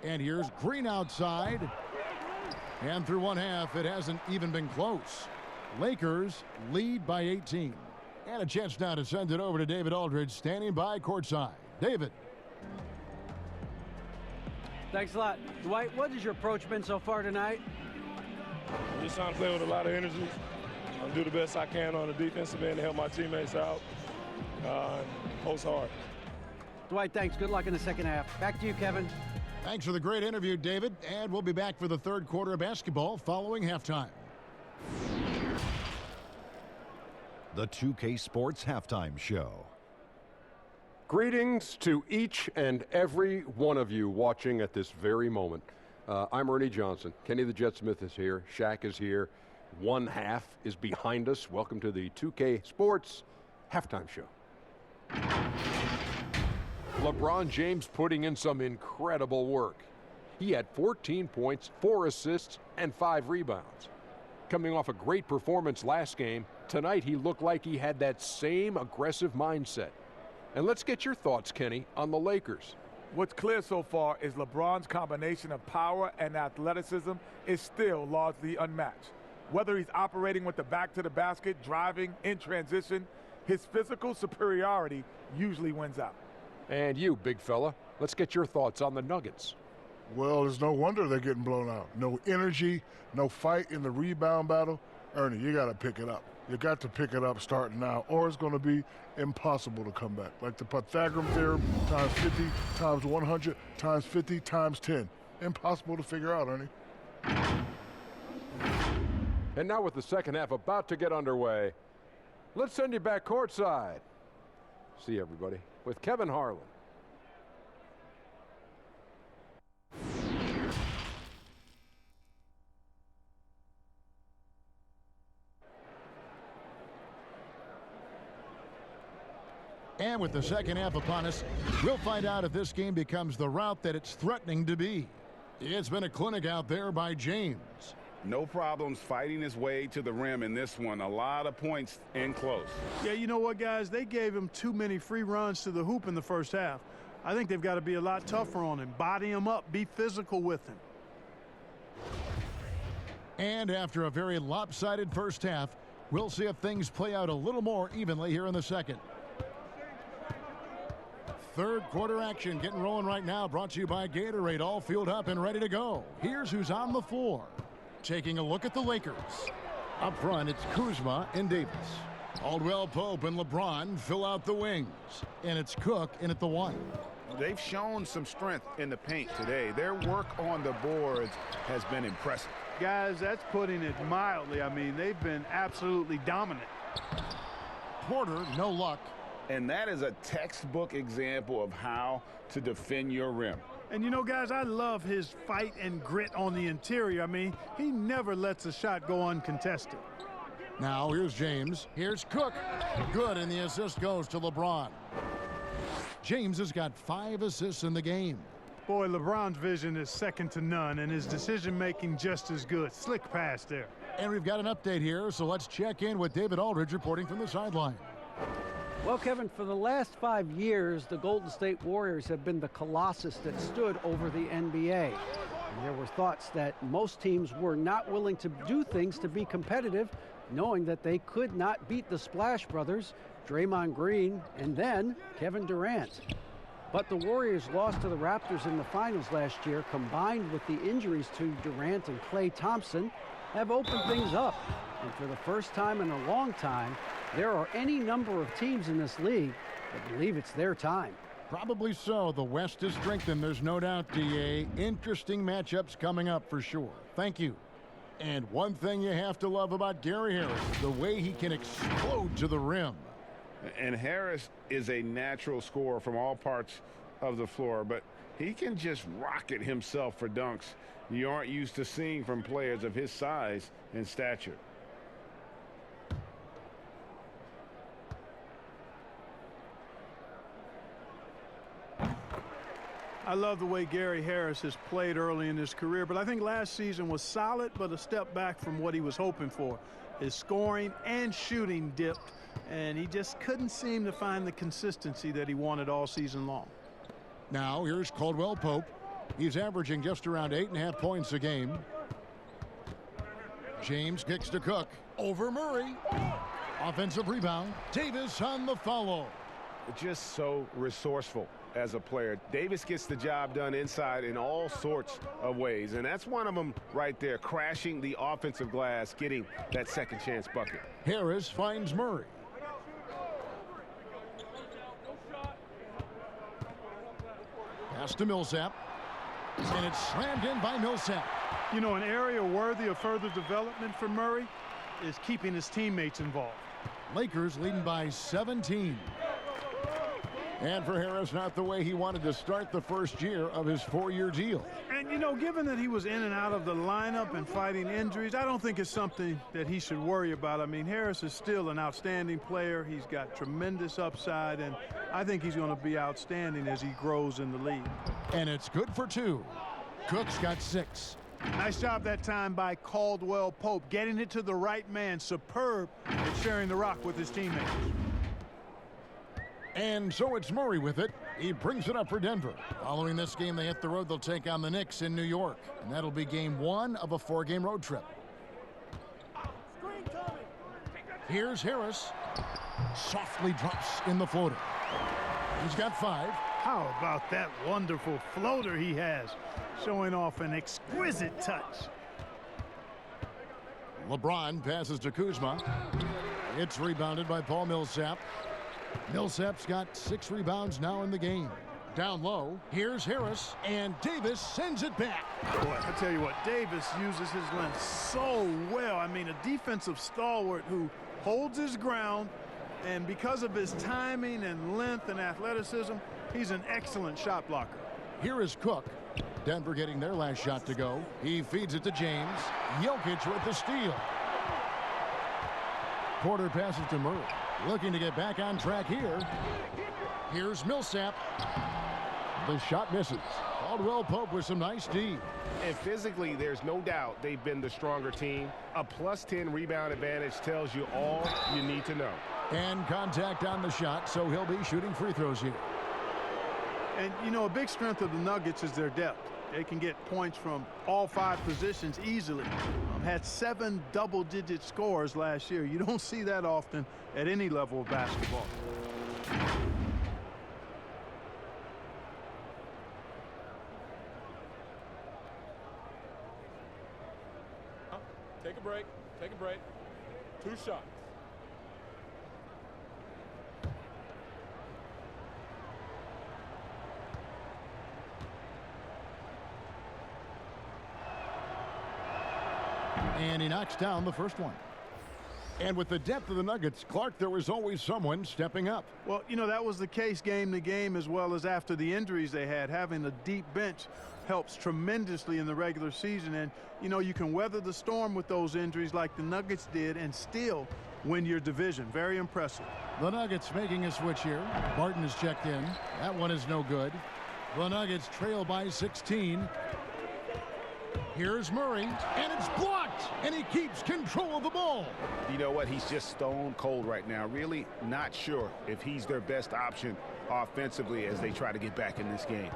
And here's Green outside. And through one half, it hasn't even been close. Lakers lead by 18. And a chance now to send it over to David Aldridge, standing by courtside. David. Thanks a lot. Dwight, what has your approach been so far tonight? I'm just trying to play with a lot of energy. I'll do the best I can on the defensive end to help my teammates out. Post hard. Dwight, thanks. Good luck in the second half. Back to you, Kevin. Thanks for the great interview, David. And we'll be back for the third quarter of basketball following halftime. The 2K Sports Halftime Show. Greetings to each and every one of you watching at this very moment. I'm Ernie Johnson. Kenny the Jet Smith is here. Shaq is here. One half is behind us. Welcome to the 2K Sports Halftime Show. LeBron James putting in some incredible work. He had 14 points, 4 assists, and 5 rebounds. Coming off a great performance last game, tonight he looked like he had that same aggressive mindset. And let's get your thoughts, Kenny, on the Lakers. What's clear so far is LeBron's combination of power and athleticism is still largely unmatched. Whether he's operating with the back to the basket, driving, in transition, his physical superiority usually wins out. And you, big fella, let's get your thoughts on the Nuggets. Well, it's no wonder they're getting blown out. No energy, no fight in the rebound battle. Ernie, you got to pick it up. You got to pick it up starting now, or it's going to be impossible to come back. Like the Pythagorean theorem, times 50, times 100, times 50, times 10. Impossible to figure out, Ernie. And now with the second half about to get underway, let's send you back courtside. See everybody with Kevin Harlan. And with the second half upon us, we'll find out if this game becomes the route that it's threatening to be. It's been a clinic out there by James. No problems fighting his way to the rim in this one. A lot of points in close. Yeah, you know what, guys? They gave him too many free runs to the hoop in the first half. I think they've got to be a lot tougher on him. Body him up. Be physical with him. And after a very lopsided first half, we'll see if things play out a little more evenly here in the second. Third quarter action getting rolling right now, brought to you by Gatorade, all fueled up and ready to go. Here's who's on the floor. Taking a look at the Lakers. Up front, it's Kuzma and Davis. Caldwell Pope and LeBron fill out the wings. And it's Cook in at the 1. They've shown some strength in the paint today. Their work on the boards has been impressive. Guys, that's putting it mildly. I mean, they've been absolutely dominant. Porter, no luck. And that is a textbook example of how to defend your rim. And you know, guys, I love his fight and grit on the interior. I mean, he never lets a shot go uncontested. Now here's James. Here's Cook. Good, and the assist goes to LeBron. James has got 5 assists in the game. Boy, LeBron's vision is second to none, and his decision-making just as good. Slick pass there. And we've got an update here, so let's check in with David Aldridge reporting from the sideline. Well, Kevin, for the last 5 years, the Golden State Warriors have been the colossus that stood over the NBA. And there were thoughts that most teams were not willing to do things to be competitive, knowing that they could not beat the Splash Brothers, Draymond Green, and then Kevin Durant. But the Warriors lost to the Raptors in the finals last year, combined with the injuries to Durant and Klay Thompson, have opened things up. And for the first time in a long time, there are any number of teams in this league that believe it's their time. Probably so. The West is strengthened, there's no doubt, DA. Interesting matchups coming up for sure. Thank you. And one thing you have to love about Gary Harris, the way he can explode to the rim. And Harris is a natural scorer from all parts of the floor, but He can just rocket himself for dunks you aren't used to seeing from players of his size and stature. I love the way Gary Harris has played early in his career, but I think last season was solid, but a step back from what he was hoping for. His scoring and shooting dipped, and he just couldn't seem to find the consistency that he wanted all season long. Now here's Caldwell Pope. He's averaging just around 8.5 points a game. James kicks to Cook. Over Murray. Offensive rebound. Davis on the follow. Just so resourceful as a player. Davis gets the job done inside in all sorts of ways, and that's one of them right there, crashing the offensive glass, getting that second chance bucket. Harris finds Murray. Pass to Millsap, and it's slammed in by Millsap. You know, an area worthy of further development for Murray is keeping his teammates involved. Lakers leading by 17. And for Harris, not the way he wanted to start the first year of his 4-year deal. And, you know, given that he was in and out of the lineup and fighting injuries, I don't think it's something that he should worry about. I mean, Harris is still an outstanding player. He's got tremendous upside, and I think he's going to be outstanding as he grows in the league. And it's good for 2. Cook's got 6. Nice job that time by Caldwell Pope, getting it to the right man. Superb at sharing the rock with his teammates. And so it's Murray with it. He brings it up for Denver. Following this game, they hit the road. They'll take on the Knicks in New York. And that'll be game 1 of a 4-game road trip. Here's Harris. Softly drops in the floater. He's got 5. How about that wonderful floater he has, showing off an exquisite touch. LeBron passes to Kuzma. It's rebounded by Paul Millsap. Millsap's got 6 rebounds now in the game. Down low, here's Harris, and Davis sends it back. Boy, I tell you what, Davis uses his length so well. I mean, a defensive stalwart who holds his ground, and because of his timing and length and athleticism, he's an excellent shot blocker. Here is Cook. Denver getting their last shot to go. He feeds it to James. Jokic with the steal. Porter passes to Murray. Looking to get back on track here. Here's Millsap. The shot misses. Caldwell Pope with some nice D. And physically, there's no doubt they've been the stronger team. A +10 rebound advantage tells you all you need to know. And contact on the shot, so he'll be shooting free throws here. And, you know, a big strength of the Nuggets is their depth. They can get points from all 5 positions easily. Had 7 double-digit scores last year. You don't see that often at any level of basketball. Take a break. Take a break. 2 shots. And he knocks down the first one. And with the depth of the Nuggets, Clark, there was always someone stepping up. Well, you know, that was the case game to game as well as after the injuries they had. Having a deep bench helps tremendously in the regular season. And, you know, you can weather the storm with those injuries like the Nuggets did and still win your division. Very impressive. The Nuggets making a switch here. Barton is checked in. That one is no good. The Nuggets trail by 16. Here's Murray, and it's blocked, and he keeps control of the ball. You know what? He's just stone cold right now. Really not sure if he's their best option offensively as they try to get back in this game.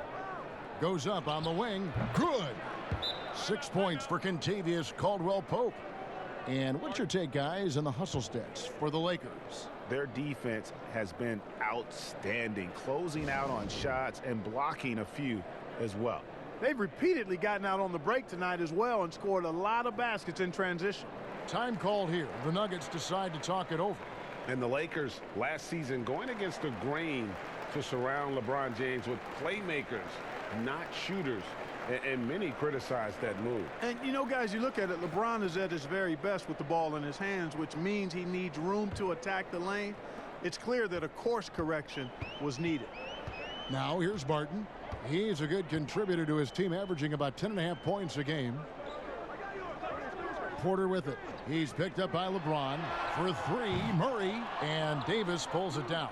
Goes up on the wing. Good. 6 points for Kentavious Caldwell-Pope. And what's your take, guys, on the hustle stats for the Lakers? Their defense has been outstanding, closing out on shots and blocking a few as well. They've repeatedly gotten out on the break tonight as well and scored a lot of baskets in transition. Time called here. The Nuggets decide to talk it over. And the Lakers last season going against the grain to surround LeBron James with playmakers, not shooters. And many criticized that move. And, you know, guys, you look at it, LeBron is at his very best with the ball in his hands, which means he needs room to attack the lane. It's clear that a course correction was needed. Now here's Barton. He's a good contributor to his team, averaging about 10.5 points a game. Porter with it. He's picked up by LeBron for three. Murray, and Davis pulls it down.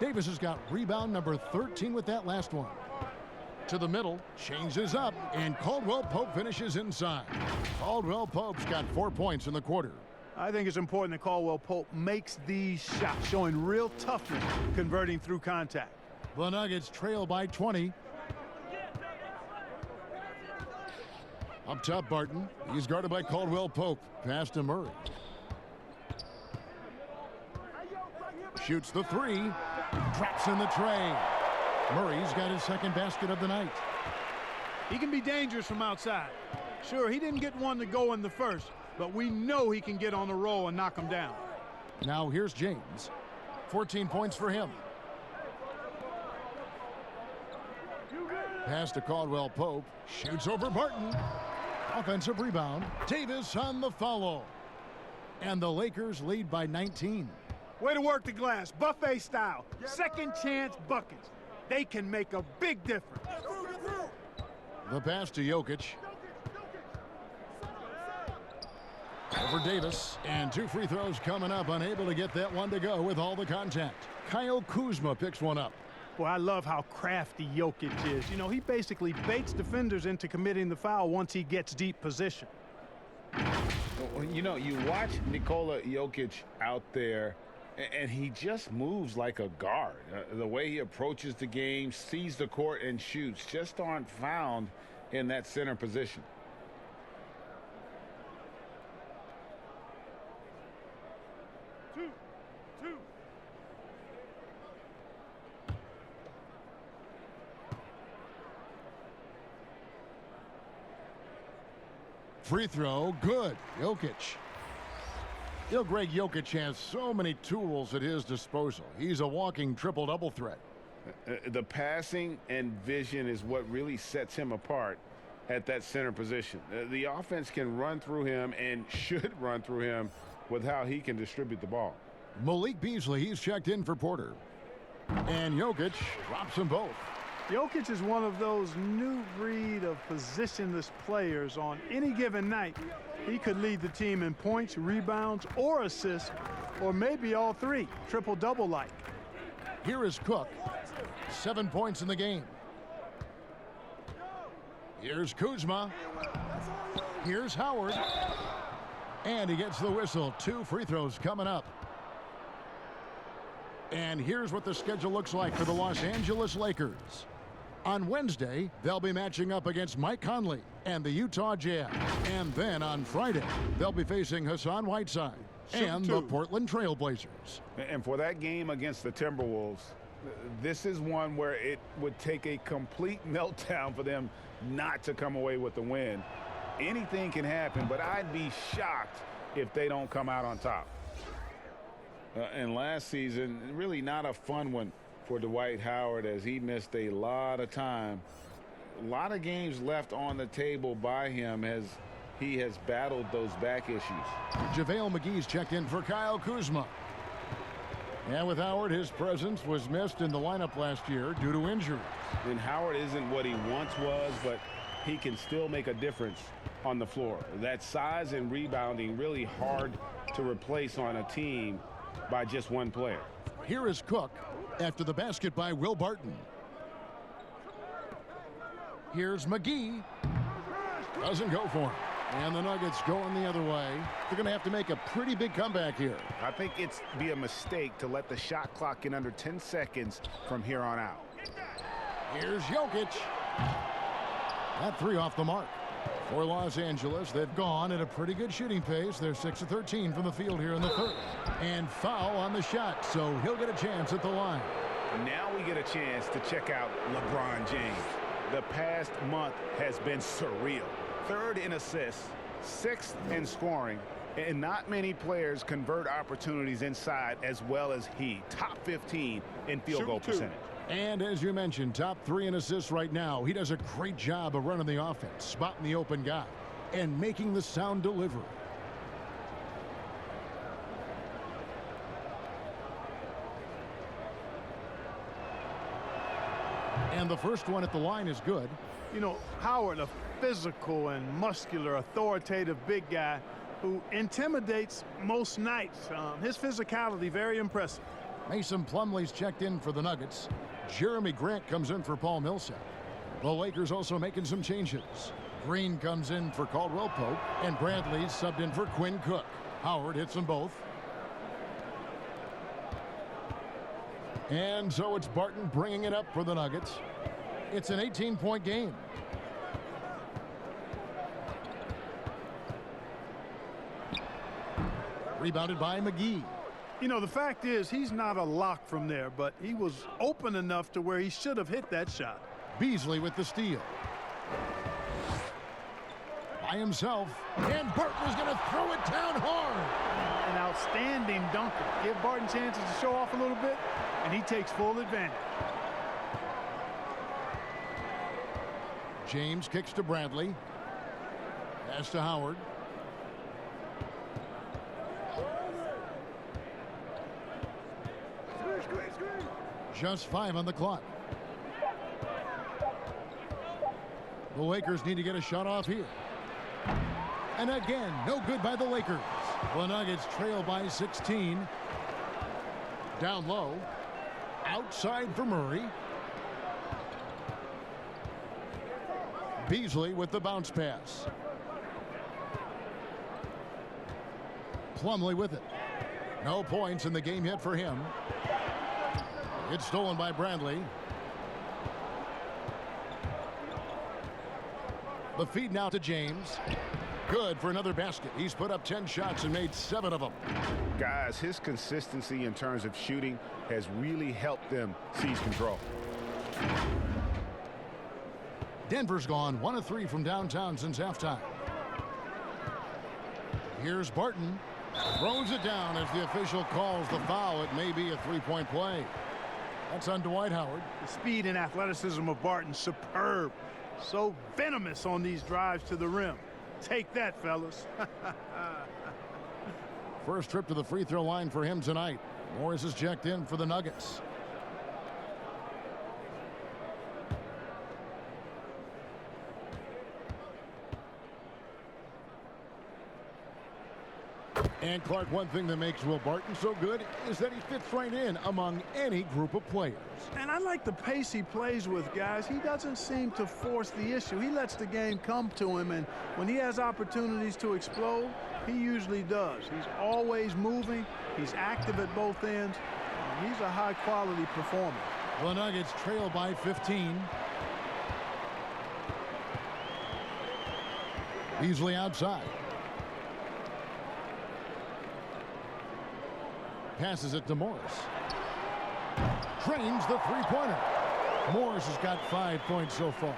Davis has got rebound number 13 with that last one. To the middle, changes up, and Caldwell Pope finishes inside. Caldwell Pope's got 4 points in the quarter. I think it's important that Caldwell Pope makes these shots, showing real toughness, converting through contact. The Nuggets trail by 20. Up top, Barton. He's guarded by Caldwell Pope. Pass to Murray. Shoots the three. Drops in the tray. Murray's got his second basket of the night. He can be dangerous from outside. Sure, he didn't get one to go in the first, but we know he can get on the roll and knock him down. Now here's James. 14 points for him. Pass to Caldwell Pope. Shoots over Barton. Offensive rebound. Davis on the follow. And the Lakers lead by 19. Way to work the glass, buffet style. Second chance buckets. They can make a big difference. The pass to Jokic. Over Davis, and 2 free throws coming up, unable to get that one to go with all the contact. Kyle Kuzma picks one up. Boy, I love how crafty Jokic is. You know, he basically baits defenders into committing the foul once he gets deep position. You know, you watch Nikola Jokic out there, and he just moves like a guard. The way he approaches the game, sees the court, and shoots just aren't found in that center position. Free throw, good. Jokic. You know, Greg, Jokic has so many tools at his disposal. He's a walking triple-double threat. The passing and vision is what really sets him apart at that center position. The offense can run through him and should run through him with how he can distribute the ball. Malik Beasley, he's checked in for Porter. And Jokic drops them both. Jokic is one of those new breed of positionless players. On any given night, he could lead the team in points, rebounds, or assists, or maybe all three, triple-double like. Here is Cook. 7 points in the game. Here's Kuzma. Here's Howard. And he gets the whistle. 2 free throws coming up. And here's what the schedule looks like for the Los Angeles Lakers. On Wednesday, they'll be matching up against Mike Conley and the Utah Jazz. And then on Friday, they'll be facing Hassan Whiteside and the Portland Trail Blazers. And for that game against the Timberwolves, this is one where it would take a complete meltdown for them not to come away with the win. Anything can happen, but I'd be shocked if they don't come out on top. And last season, really not a fun one for Dwight Howard, as he missed a lot of time. A lot of games left on the table by him as he has battled those back issues. JaVale McGee's checked in for Kyle Kuzma. And with Howard, his presence was missed in the lineup last year due to injury. And Howard isn't what he once was, but he can still make a difference on the floor. That size and rebounding really hard to replace on a team by just one player. Here is Cook after the basket by Will Barton. Here's McGee. Doesn't go for him. And the Nuggets going the other way. They're going to have to make a pretty big comeback here. I think it's be a mistake to let the shot clock in under 10 seconds from here on out. Here's Jokic. That 3 off the mark. For Los Angeles, they've gone at a pretty good shooting pace. They're 6 of 13 from the field here in the third. And foul on the shot, so he'll get a chance at the line. Now we get a chance to check out LeBron James. The past month has been surreal. 3rd in assists, 6th in scoring, and not many players convert opportunities inside as well as he. Top 15 in field goal percentage. And as you mentioned, top 3 in assists right now. He does a great job of running the offense, spotting the open guy, and making the sound delivery. And And the first one at the line is good. You know, Howard, a physical and muscular, authoritative big guy who intimidates most nights. His physicality, very impressive. Mason Plumlee's checked in for the Nuggets. Jeremy Grant comes in for Paul Millsap. The Lakers also making some changes. Green comes in for Caldwell Pope, and Bradley's subbed in for Quinn Cook. Howard hits them both. And so it's Barton bringing it up for the Nuggets. It's an 18-point game. Rebounded by McGee. You know, the fact is he's not a lock from there, but he was open enough to where he should have hit that shot. Beasley with the steal. By himself, and Barton is going to throw it down hard. An outstanding dunker. Give Barton chances to show off a little bit, and he takes full advantage. James kicks to Bradley. Pass to Howard. Just 5 on the clock. The Lakers need to get a shot off here. And again, no good by the Lakers. The Nuggets trail by 16. Down low. Outside for Murray. Beasley with the bounce pass. Plumlee with it. No points in the game yet for him. It's stolen by Bradley. The feed now to James. Good for another basket. He's put up 10 shots and made 7 of them. Guys, his consistency in terms of shooting has really helped them seize control. Denver's gone 1 of 3 from downtown since halftime. Here's Barton. Throws it down as the official calls the foul. It may be a 3-point play. That's on Dwight Howard. The speed and athleticism of Barton, superb. So venomous on these drives to the rim. Take that, fellas. First trip to the free throw line for him tonight. Morris is checked in for the Nuggets. And Clark, one thing that makes Will Barton so good is that he fits right in among any group of players. And I like the pace he plays with, guys. He doesn't seem to force the issue. He lets the game come to him, and when he has opportunities to explode, he usually does. He's always moving. He's active at both ends. He's a high-quality performer. The Nuggets trail by 15. Beasley outside. Passes it to Morris. Drains the three-pointer. Morris has got 5 points so far.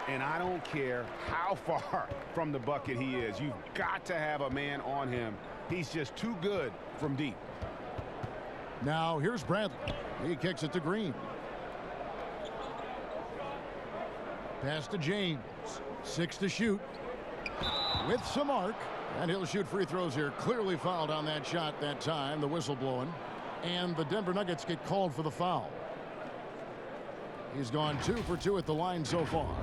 And I don't care how far from the bucket he is. You've got to have a man on him. He's just too good from deep. Now here's Bradley. He kicks it to Green. Pass to James. 6 to shoot. With some arc. And he'll shoot free throws here. Clearly fouled on that shot that time. The whistle blowing. And the Denver Nuggets get called for the foul. He's gone 2 for 2 at the line so far.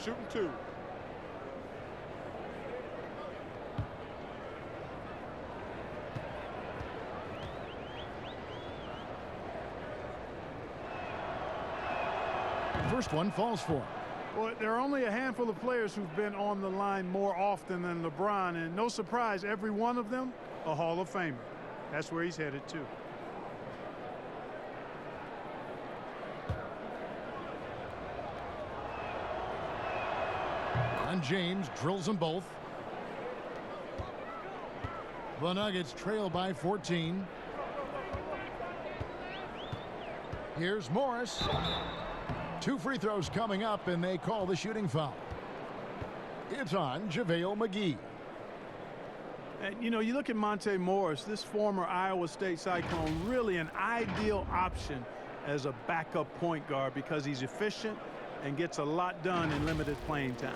Shooting 2. First one falls for him. Well, there are only a handful of players who've been on the line more often than LeBron, and no surprise, every one of them a Hall of Famer. That's where he's headed to. And James drills them both. The Nuggets trail by 14. Here's Morris. 2 free throws coming up, and they call the shooting foul. It's on JaVale McGee. And, you know, you look at Monte Morris, this former Iowa State Cyclone, really an ideal option as a backup point guard because he's efficient, and gets a lot done in limited playing time.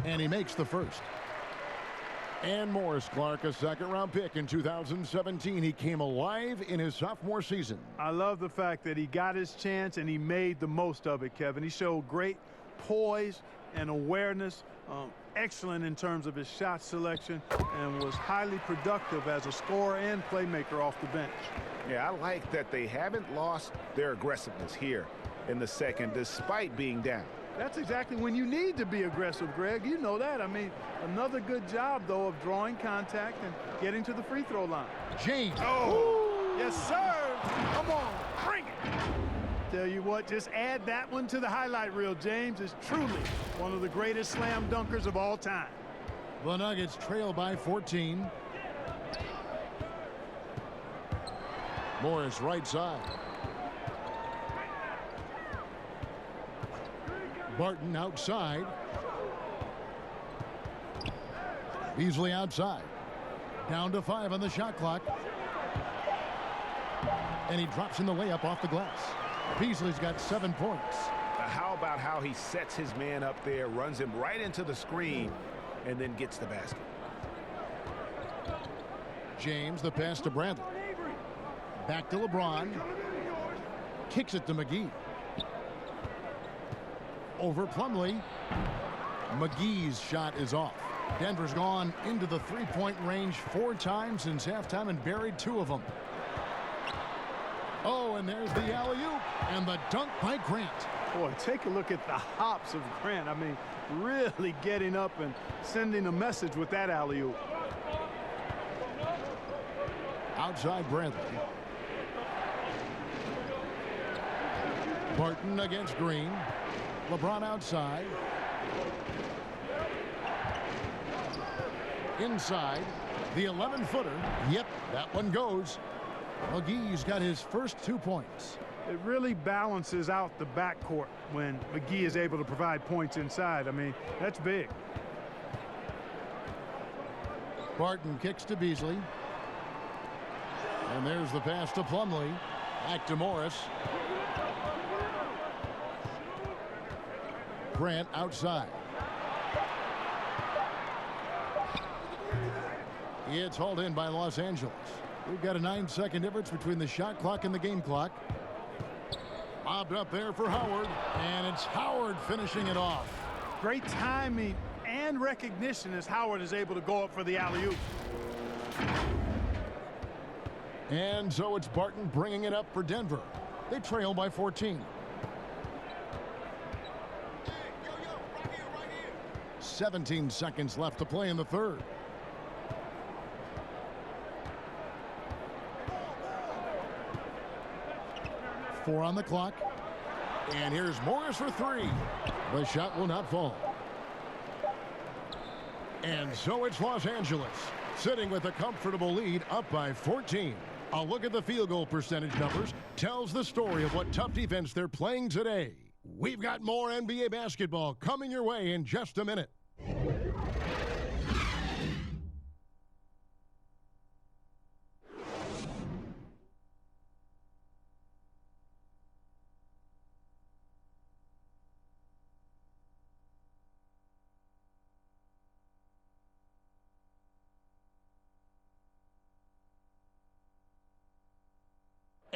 And he makes the first. And Morris Clark, a second-round pick in 2017. He came alive in his sophomore season. I love the fact that he got his chance and he made the most of it, Kevin. He showed great poise and awareness, excellent in terms of his shot selection, and was highly productive as a scorer and playmaker off the bench. Yeah, I like that they haven't lost their aggressiveness here in the second, despite being down. That's exactly when you need to be aggressive, Greg. You know that. I mean, another good job, though, of drawing contact and getting to the free throw line. James. Oh, yes, sir. Come on, bring it. Tell you what, just add that one to the highlight reel. James is truly one of the greatest slam dunkers of all time. The Nuggets trail by 14. Morris right side. Barton outside. Beasley outside. Down to 5 on the shot clock. And he drops in the layup off the glass. Beasley's got 7 points. How about how he sets his man up there, runs him right into the screen, and then gets the basket. James, the pass to Bradley. Back to LeBron. Kicks it to McGee. Over Plumlee. McGee's shot is off. Denver's gone into the three-point range 4 times since halftime and buried 2 of them. Oh, and there's the alley-oop and the dunk by Grant. Boy, take a look at the hops of Grant. I mean, really getting up and sending a message with that alley-oop. Outside Bradley. Barton against Green. LeBron outside. Inside. The 11-footer. Yep, that one goes. McGee's got his first 2 points. It really balances out the backcourt when McGee is able to provide points inside. I mean, that's big. Barton kicks to Beasley. And there's the pass to Plumlee. Back to Morris. Grant outside. It's hauled in by Los Angeles. We've got a 9-second difference between the shot clock and the game clock. Bobbed up there for Howard, and it's Howard finishing it off. Great timing and recognition as Howard is able to go up for the alley-oop. And so it's Barton bringing it up for Denver. They trail by 14. 17 seconds left to play in the third. Four on the clock. And here's Morris for 3. The shot will not fall. And so it's Los Angeles, sitting with a comfortable lead, up by 14. A look at the field goal percentage numbers tells the story of what tough defense they're playing today. We've got more NBA basketball coming your way in just a minute.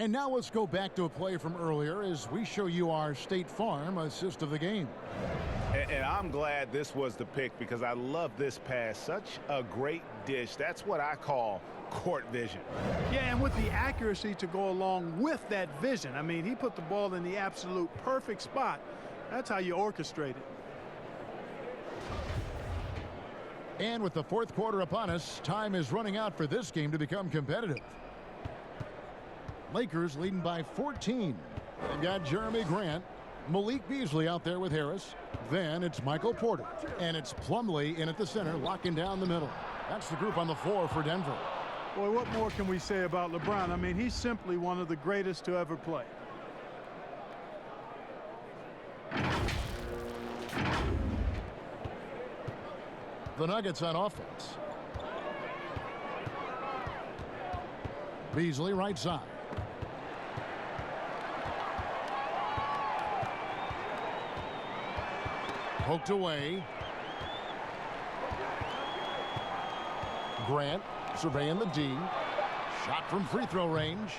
And now let's go back to a play from earlier as we show you our State Farm assist of the game. And I'm glad this was the pick because I love this pass. Such a great dish. That's what I call court vision. Yeah, and with the accuracy to go along with that vision. I mean, he put the ball in the absolute perfect spot. That's how you orchestrate it. And with the fourth quarter upon us, time is running out for this game to become competitive. Lakers leading by 14. They've got Jeremy Grant, Malik Beasley out there with Harris. Then it's Michael Porter. And it's Plumlee in at the center, locking down the middle. That's the group on the floor for Denver. Boy, what more can we say about LeBron? I mean, he's simply one of the greatest to ever play. The Nuggets on offense. Beasley right side. Poked away. Grant surveying the D. Shot from free throw range.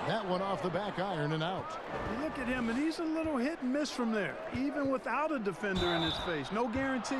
That one off the back iron and out. You look at him, and he's a little hit and miss from there, even without a defender in his face. No guarantee.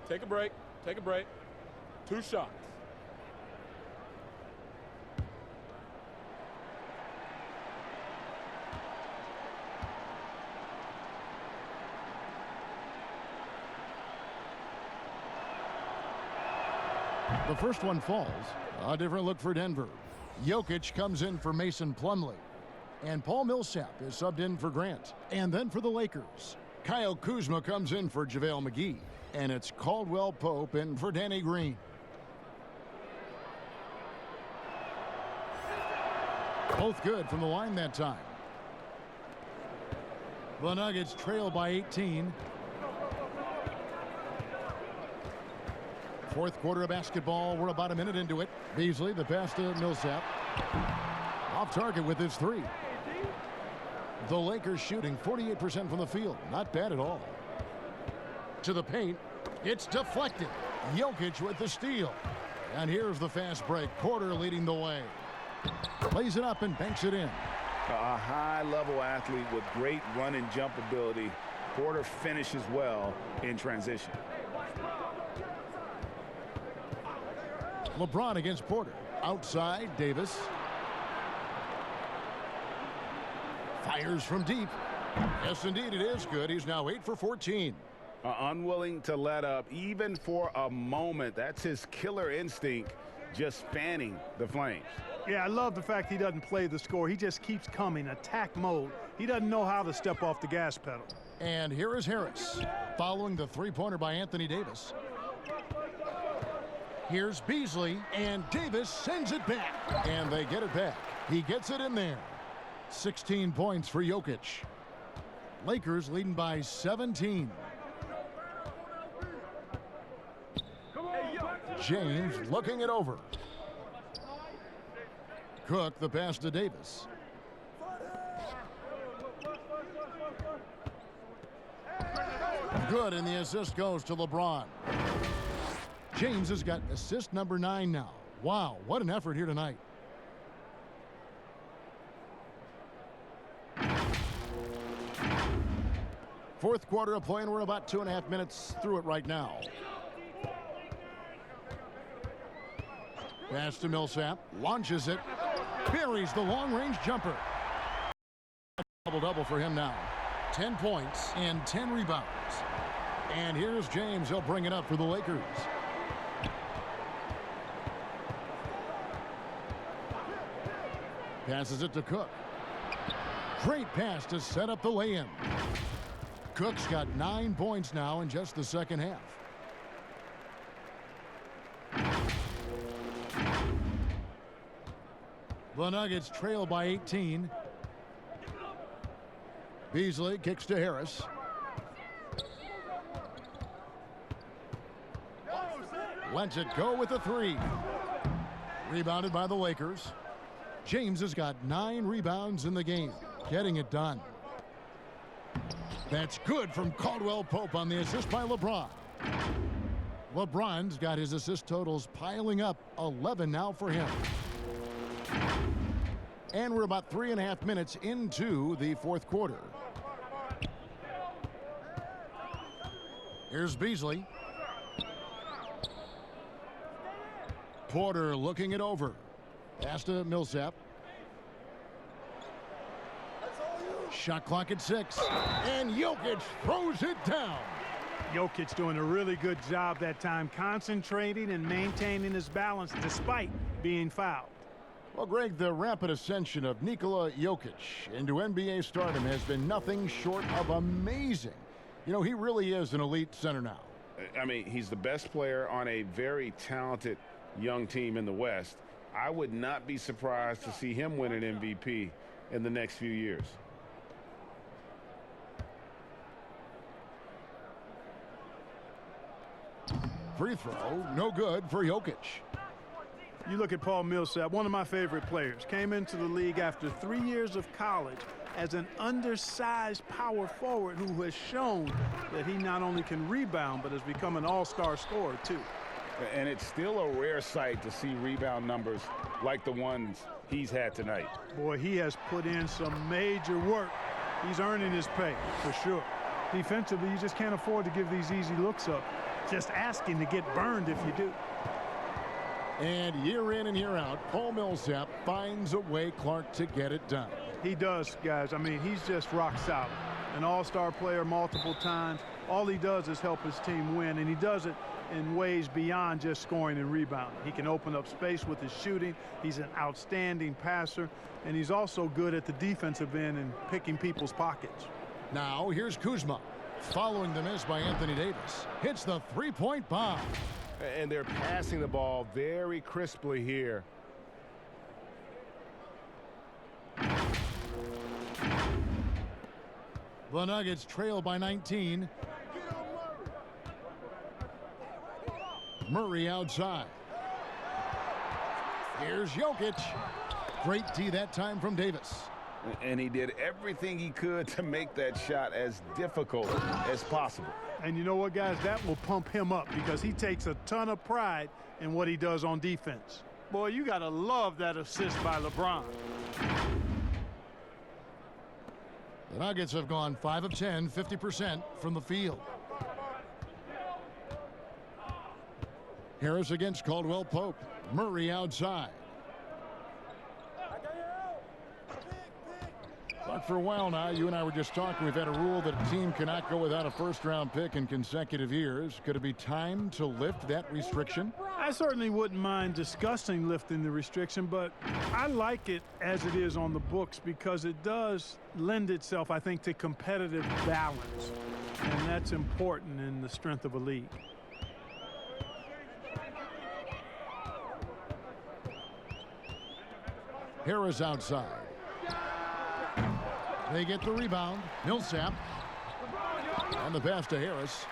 Take a break. Take a break. 2 shots. The first one falls. A different look for Denver. Jokic comes in for Mason Plumlee. And Paul Millsap is subbed in for Grant. And then for the Lakers, Kyle Kuzma comes in for JaVale McGee. And it's Caldwell Pope in for Danny Green. Both good from the line that time. The Nuggets trail by 18. Fourth quarter of basketball. We're about a minute into it. Beasley, the pass to Millsap. Off target with his 3. The Lakers shooting 48% from the field. Not bad at all. To the paint. It's deflected. Jokic with the steal. And here's the fast break. Porter leading the way. Lays it up and banks it in. A high-level athlete with great run and jump ability. Porter finishes well in transition. LeBron against Porter. Outside, Davis. Fires from deep. Yes, indeed, it is good. He's now 8 for 14. Unwilling to let up even for a moment. That's his killer instinct, just fanning the flames. Yeah, I love the fact he doesn't play the score. He just keeps coming, attack mode. He doesn't know how to step off the gas pedal. And here is Harris, following the three-pointer by Anthony Davis. Here's Beasley, and Davis sends it back. And they get it back. He gets it in there. 16 points for Jokic. Lakers leading by 17. James looking it over. Cook the pass to Davis. Good, and the assist goes to LeBron. James has got assist number 9 now. Wow, what an effort here tonight. Fourth quarter of play, and we're about 2.5 minutes through it right now. Pass to Millsap, launches it, buries the long-range jumper. Double-double for him now. 10 points and 10 rebounds. And here's James. He'll bring it up for the Lakers. Passes it to Cook. Great pass to set up the lay-in. Cook's got 9 points now in just the second half. The Nuggets trail by 18. Beasley kicks to Harris. Lets it go with a 3. Rebounded by the Lakers. James has got 9 rebounds in the game, getting it done. That's good from Caldwell Pope on the assist by LeBron. LeBron's got his assist totals piling up, 11 now for him. And we're about 3.5 minutes into the fourth quarter. Here's Beasley. Porter looking it over. Pass to Millsap. Shot clock at 6. And Jokic throws it down. Jokic doing a really good job that time, concentrating and maintaining his balance despite being fouled. Well, Greg, the rapid ascension of Nikola Jokic into NBA stardom has been nothing short of amazing. You know, he really is an elite center now. I mean, he's the best player on a very talented young team in the West. I would not be surprised to see him win an MVP in the next few years. Free throw, no good for Jokic. You look at Paul Millsap, one of my favorite players. Came into the league after 3 years of college as an undersized power forward who has shown that he not only can rebound, but has become an all-star scorer, too. And it's still a rare sight to see rebound numbers like the ones he's had tonight. Boy, he has put in some major work. He's earning his pay, for sure. Defensively, you just can't afford to give these easy looks up. Just asking to get burned if you do. And year in and year out, Paul Millsap finds a way, Clark, to get it done. He does, guys. I mean, he's just rock solid. An all-star player multiple times. All he does is help his team win, and he does it in ways beyond just scoring and rebounding. He can open up space with his shooting. He's an outstanding passer, and he's also good at the defensive end and picking people's pockets. Now, here's Kuzma. Following the miss by Anthony Davis. Hits the three-point bomb. And they're passing the ball very crisply here. The Nuggets trail by 19. Murray outside. Here's Jokic. Great D that time from Davis. And he did everything he could to make that shot as difficult as possible. And you know what, guys? That will pump him up because he takes a ton of pride in what he does on defense. Boy, you got to love that assist by LeBron. The Nuggets have gone 5 of 10, 50% from the field. Harris against Caldwell Pope. Murray outside. But for a while now, you and I were just talking, we've had a rule that a team cannot go without a first-round pick in consecutive years. Could it be time to lift that restriction? I certainly wouldn't mind discussing lifting the restriction, but I like it as it is on the books because it does lend itself, I think, to competitive balance. And that's important in the strength of a league. Harris outside. They get the rebound. Millsap. And the pass to Harris.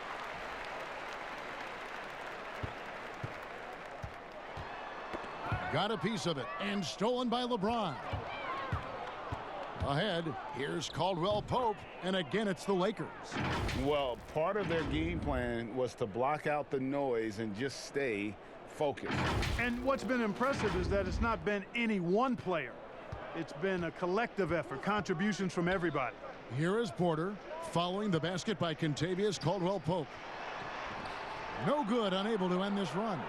Got a piece of it. And stolen by LeBron. Ahead, here's Caldwell Pope. And again, it's the Lakers. Well, part of their game plan was to block out the noise and just stay focused. And what's been impressive is that it's not been any one player. It's been a collective effort, contributions from everybody. Here is Porter, following the basket by Kentavious Caldwell-Pope. No good, unable to end this run.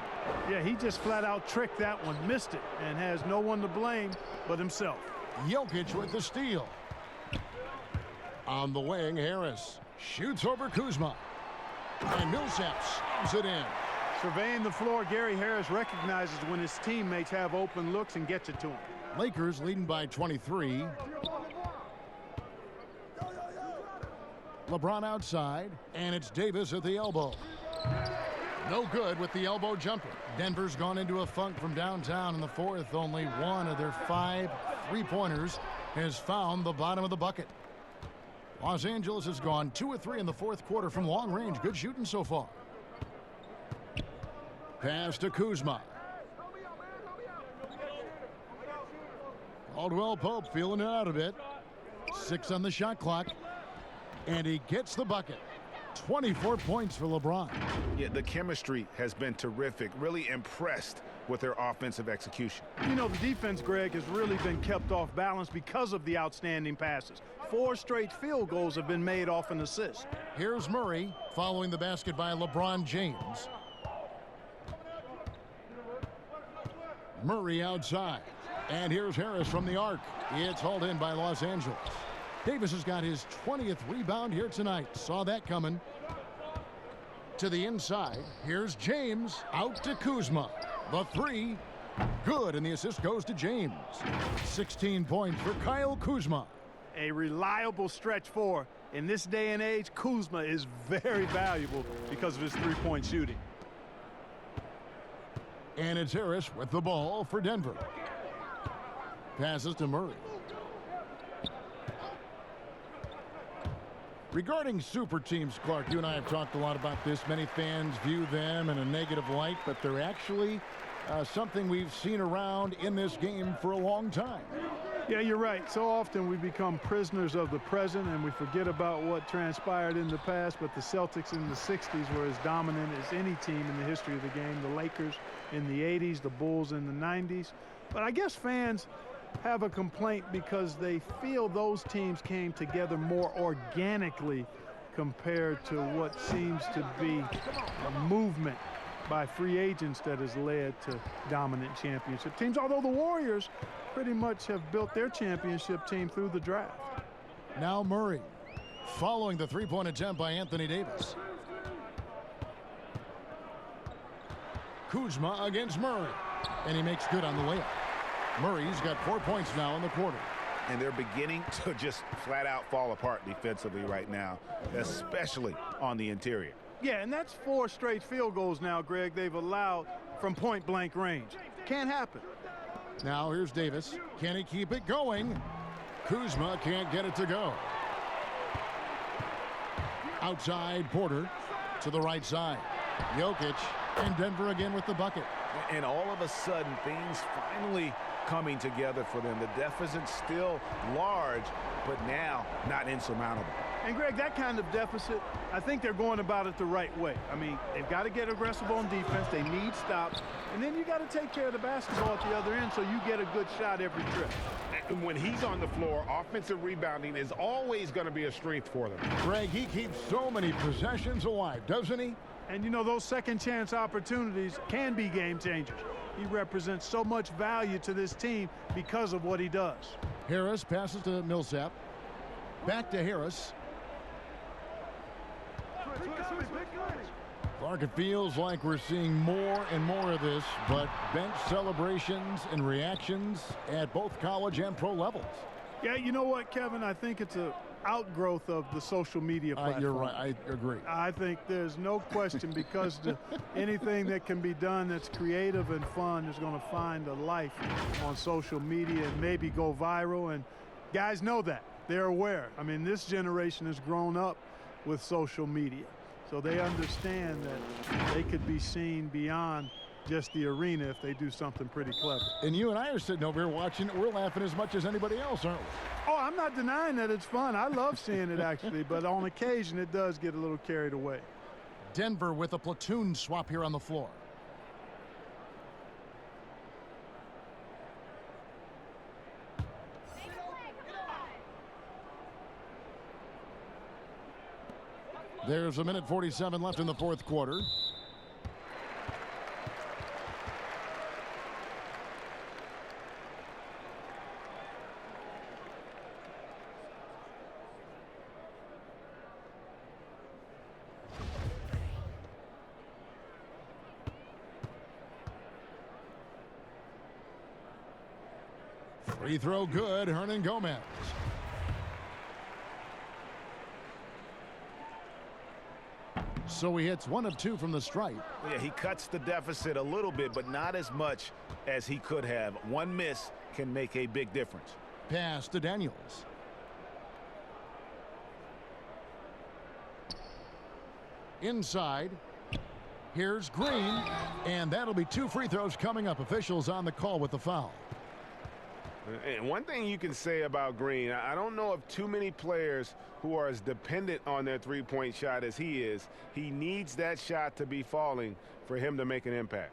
Yeah, he just flat out tricked that one, missed it, and has no one to blame but himself. Jokic with the steal. On the wing, Harris shoots over Kuzma. And Millsap slams it in. Surveying the floor, Gary Harris recognizes when his teammates have open looks and gets it to him. Lakers leading by 23. LeBron outside, and it's Davis at the elbow. No good with the elbow jumper. Denver's gone into a funk from downtown in the fourth. Only one of their 5 three-pointers has found the bottom of the bucket. Los Angeles has gone 2 of 3 in the fourth quarter from long range. Good shooting so far. Pass to Kuzma. Caldwell Pope feeling it out a bit. 6 on the shot clock. And he gets the bucket. 24 points for LeBron. Yeah, the chemistry has been terrific. Really impressed with their offensive execution. You know, the defense, Greg, has really been kept off balance because of the outstanding passes. 4 straight field goals have been made off an assist. Here's Murray following the basket by LeBron James. Murray outside. And here's Harris from the arc. It's hauled in by Los Angeles. Davis has got his 20th rebound here tonight. Saw that coming. To the inside. Here's James. Out to Kuzma. The three. Good, and the assist goes to James. 16 points for Kyle Kuzma. A reliable stretch four. In this day and age, Kuzma is very valuable because of his three-point shooting. And it's Harris with the ball for Denver. Passes to Murray. Regarding super teams, Clark, you and I have talked a lot about this. Many fans view them in a negative light, but they're actually something we've seen around in this game for a long time. Yeah, you're right. So often we become prisoners of the present and we forget about what transpired in the past, but the Celtics in the 60s were as dominant as any team in the history of the game. The Lakers in the 80s, the Bulls in the 90s. But I guess fans have a complaint because they feel those teams came together more organically compared to what seems to be a movement by free agents that has led to dominant championship teams, although the Warriors pretty much have built their championship team through the draft. Now Murray, following the three-point attempt by Anthony Davis. Kuzma against Murray, and he makes good on the layup. Murray's got 4 points now in the quarter. And they're beginning to just flat out fall apart defensively right now, especially on the interior. Yeah, and that's 4 straight field goals now, Greg, they've allowed from point-blank range. Can't happen. Now here's Davis. Can he keep it going? Kuzma can't get it to go. Outside Porter to the right side. Jokic and Denver again with the bucket. And all of a sudden, things finally coming together for them. The deficit's still large, but now not insurmountable. And Greg, that kind of deficit, I think they're going about it the right way. I mean, they've got to get aggressive on defense. They need stops. And then you got to take care of the basketball at the other end so you get a good shot every trip. And when he's on the floor, offensive rebounding is always going to be a strength for them. Greg, he keeps so many possessions alive, doesn't he? And, you know, those second chance opportunities can be game changers. He represents so much value to this team because of what he does. Harris passes to Millsap. Back to Harris. Clark, it feels like we're seeing more and more of this, but bench celebrations and reactions at both college and pro levels. Yeah, you know what, Kevin? I think it's a outgrowth of the social media platform. You're right. I agree. I think there's no question because anything that can be done that's creative and fun is going to find a life on social media and maybe go viral. And guys know that. They're aware. I mean, this generation has grown up with social media. So they understand that they could be seen beyond just the arena if they do something pretty clever. And you and I are sitting over here watching it. We're laughing as much as anybody else, aren't we? Oh, I'm not denying that it's fun. I love seeing it, actually. But on occasion, it does get a little carried away. Denver with a platoon swap here on the floor. There's a minute 47 left in the fourth quarter. Free throw good, Hernan Gomez. So he hits 1 of 2 from the stripe. Yeah, he cuts the deficit a little bit, but not as much as he could have. One miss can make a big difference. Pass to Daniels. Inside. Here's Green, and that'll be 2 free throws coming up. Officials on the call with the foul. And one thing you can say about Green, I don't know of too many players who are as dependent on their three-point shot as he is. He needs that shot to be falling for him to make an impact.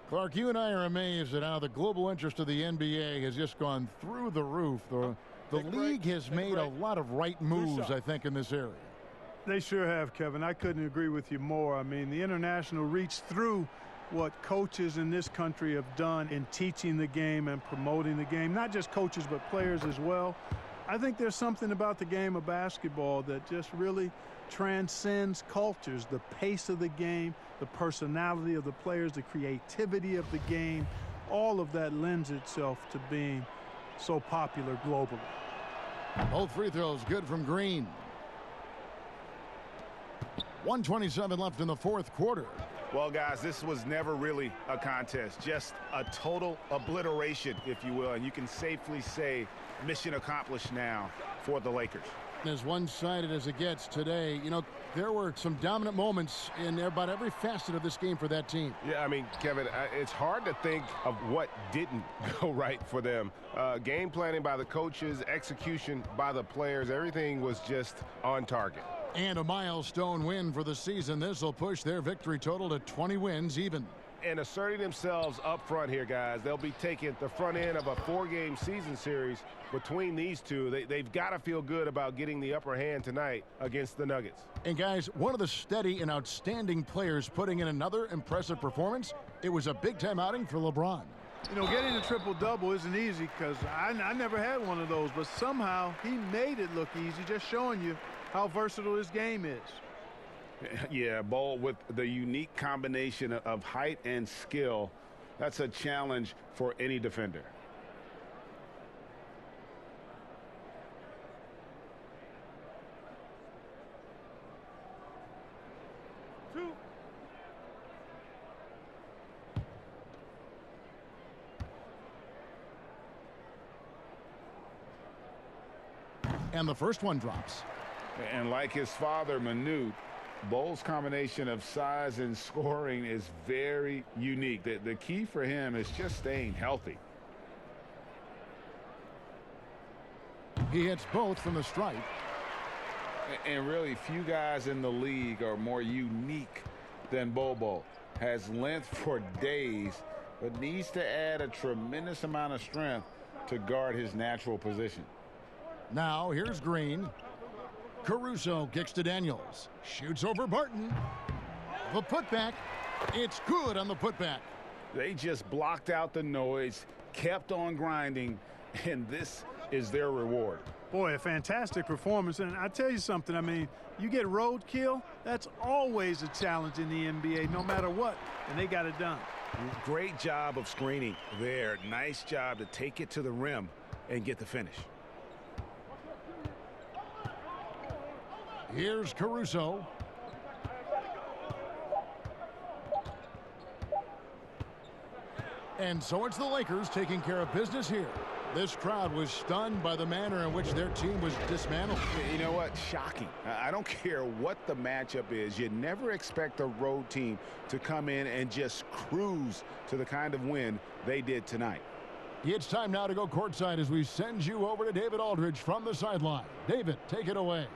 Clark, you and I are amazed at how the global interest of the NBA has just gone through the roof. The league has made a lot of right moves, I think, in this area. They sure have, Kevin. I couldn't agree with you more. I mean, the international reach through what coaches in this country have done in teaching the game and promoting the game, not just coaches but players as well. I think there's something about the game of basketball that just really transcends cultures. The pace of the game, the personality of the players, the creativity of the game, all of that lends itself to being so popular globally. Both free throws good from Green. 1:27 left in the fourth quarter. Well, guys, this was never really a contest, just a total obliteration, if you will, and you can safely say mission accomplished now for the Lakers. As one-sided as it gets today, you know, there were some dominant moments in about every facet of this game for that team. Yeah, I mean, Kevin, it's hard to think of what didn't go right for them. Game planning by the coaches, execution by the players, everything was just on target. And a milestone win for the season. This will push their victory total to 20 wins even. And asserting themselves up front here, guys. They'll be taking the front end of a 4-game season series between these two. They've got to feel good about getting the upper hand tonight against the Nuggets. And guys, one of the steady and outstanding players putting in another impressive performance. It was a big-time outing for LeBron. You know, getting a triple-double isn't easy because I never had one of those, but somehow he made it look easy, just showing you how versatile his game is. Yeah, Bol, with the unique combination of height and skill, that's a challenge for any defender. And the first one drops. And like his father, Manute, Bol's combination of size and scoring is very unique. The key for him is just staying healthy. He hits both from the stripe. And really, few guys in the league are more unique than Bol. Has length for days, but needs to add a tremendous amount of strength to guard his natural position. Now, here's Green. Caruso kicks to Daniels. Shoots over Barton. The putback. It's good on the putback. They just blocked out the noise, kept on grinding, and this is their reward. Boy, a fantastic performance. And I tell you something, I mean, you get roadkill, that's always a challenge in the NBA, no matter what, and they got it done. Great job of screening there. Nice job to take it to the rim and get the finish. Here's Caruso. And so it's the Lakers taking care of business here. This crowd was stunned by the manner in which their team was dismantled. You know what? Shocking. I don't care what the matchup is. You never expect a road team to come in and just cruise to the kind of win they did tonight. It's time now to go courtside as we send you over to David Aldridge from the sideline. David, take it away.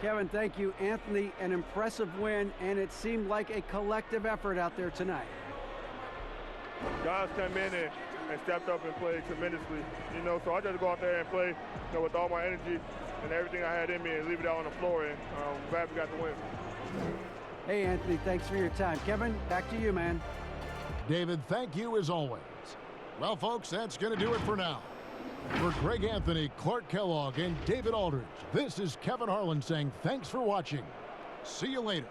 Kevin, thank you. Anthony, an impressive win, and it seemed like a collective effort out there tonight. Guys come in and stepped up and played tremendously, you know, so I just go out there and play, you know, with all my energy and everything I had in me and leave it out on the floor, and I'm glad we got the win. Hey, Anthony, thanks for your time. Kevin, back to you, man. David, thank you as always. Well, folks, that's going to do it for now. For Greg Anthony, Clark Kellogg, and David Aldridge, this is Kevin Harlan saying thanks for watching. See you later.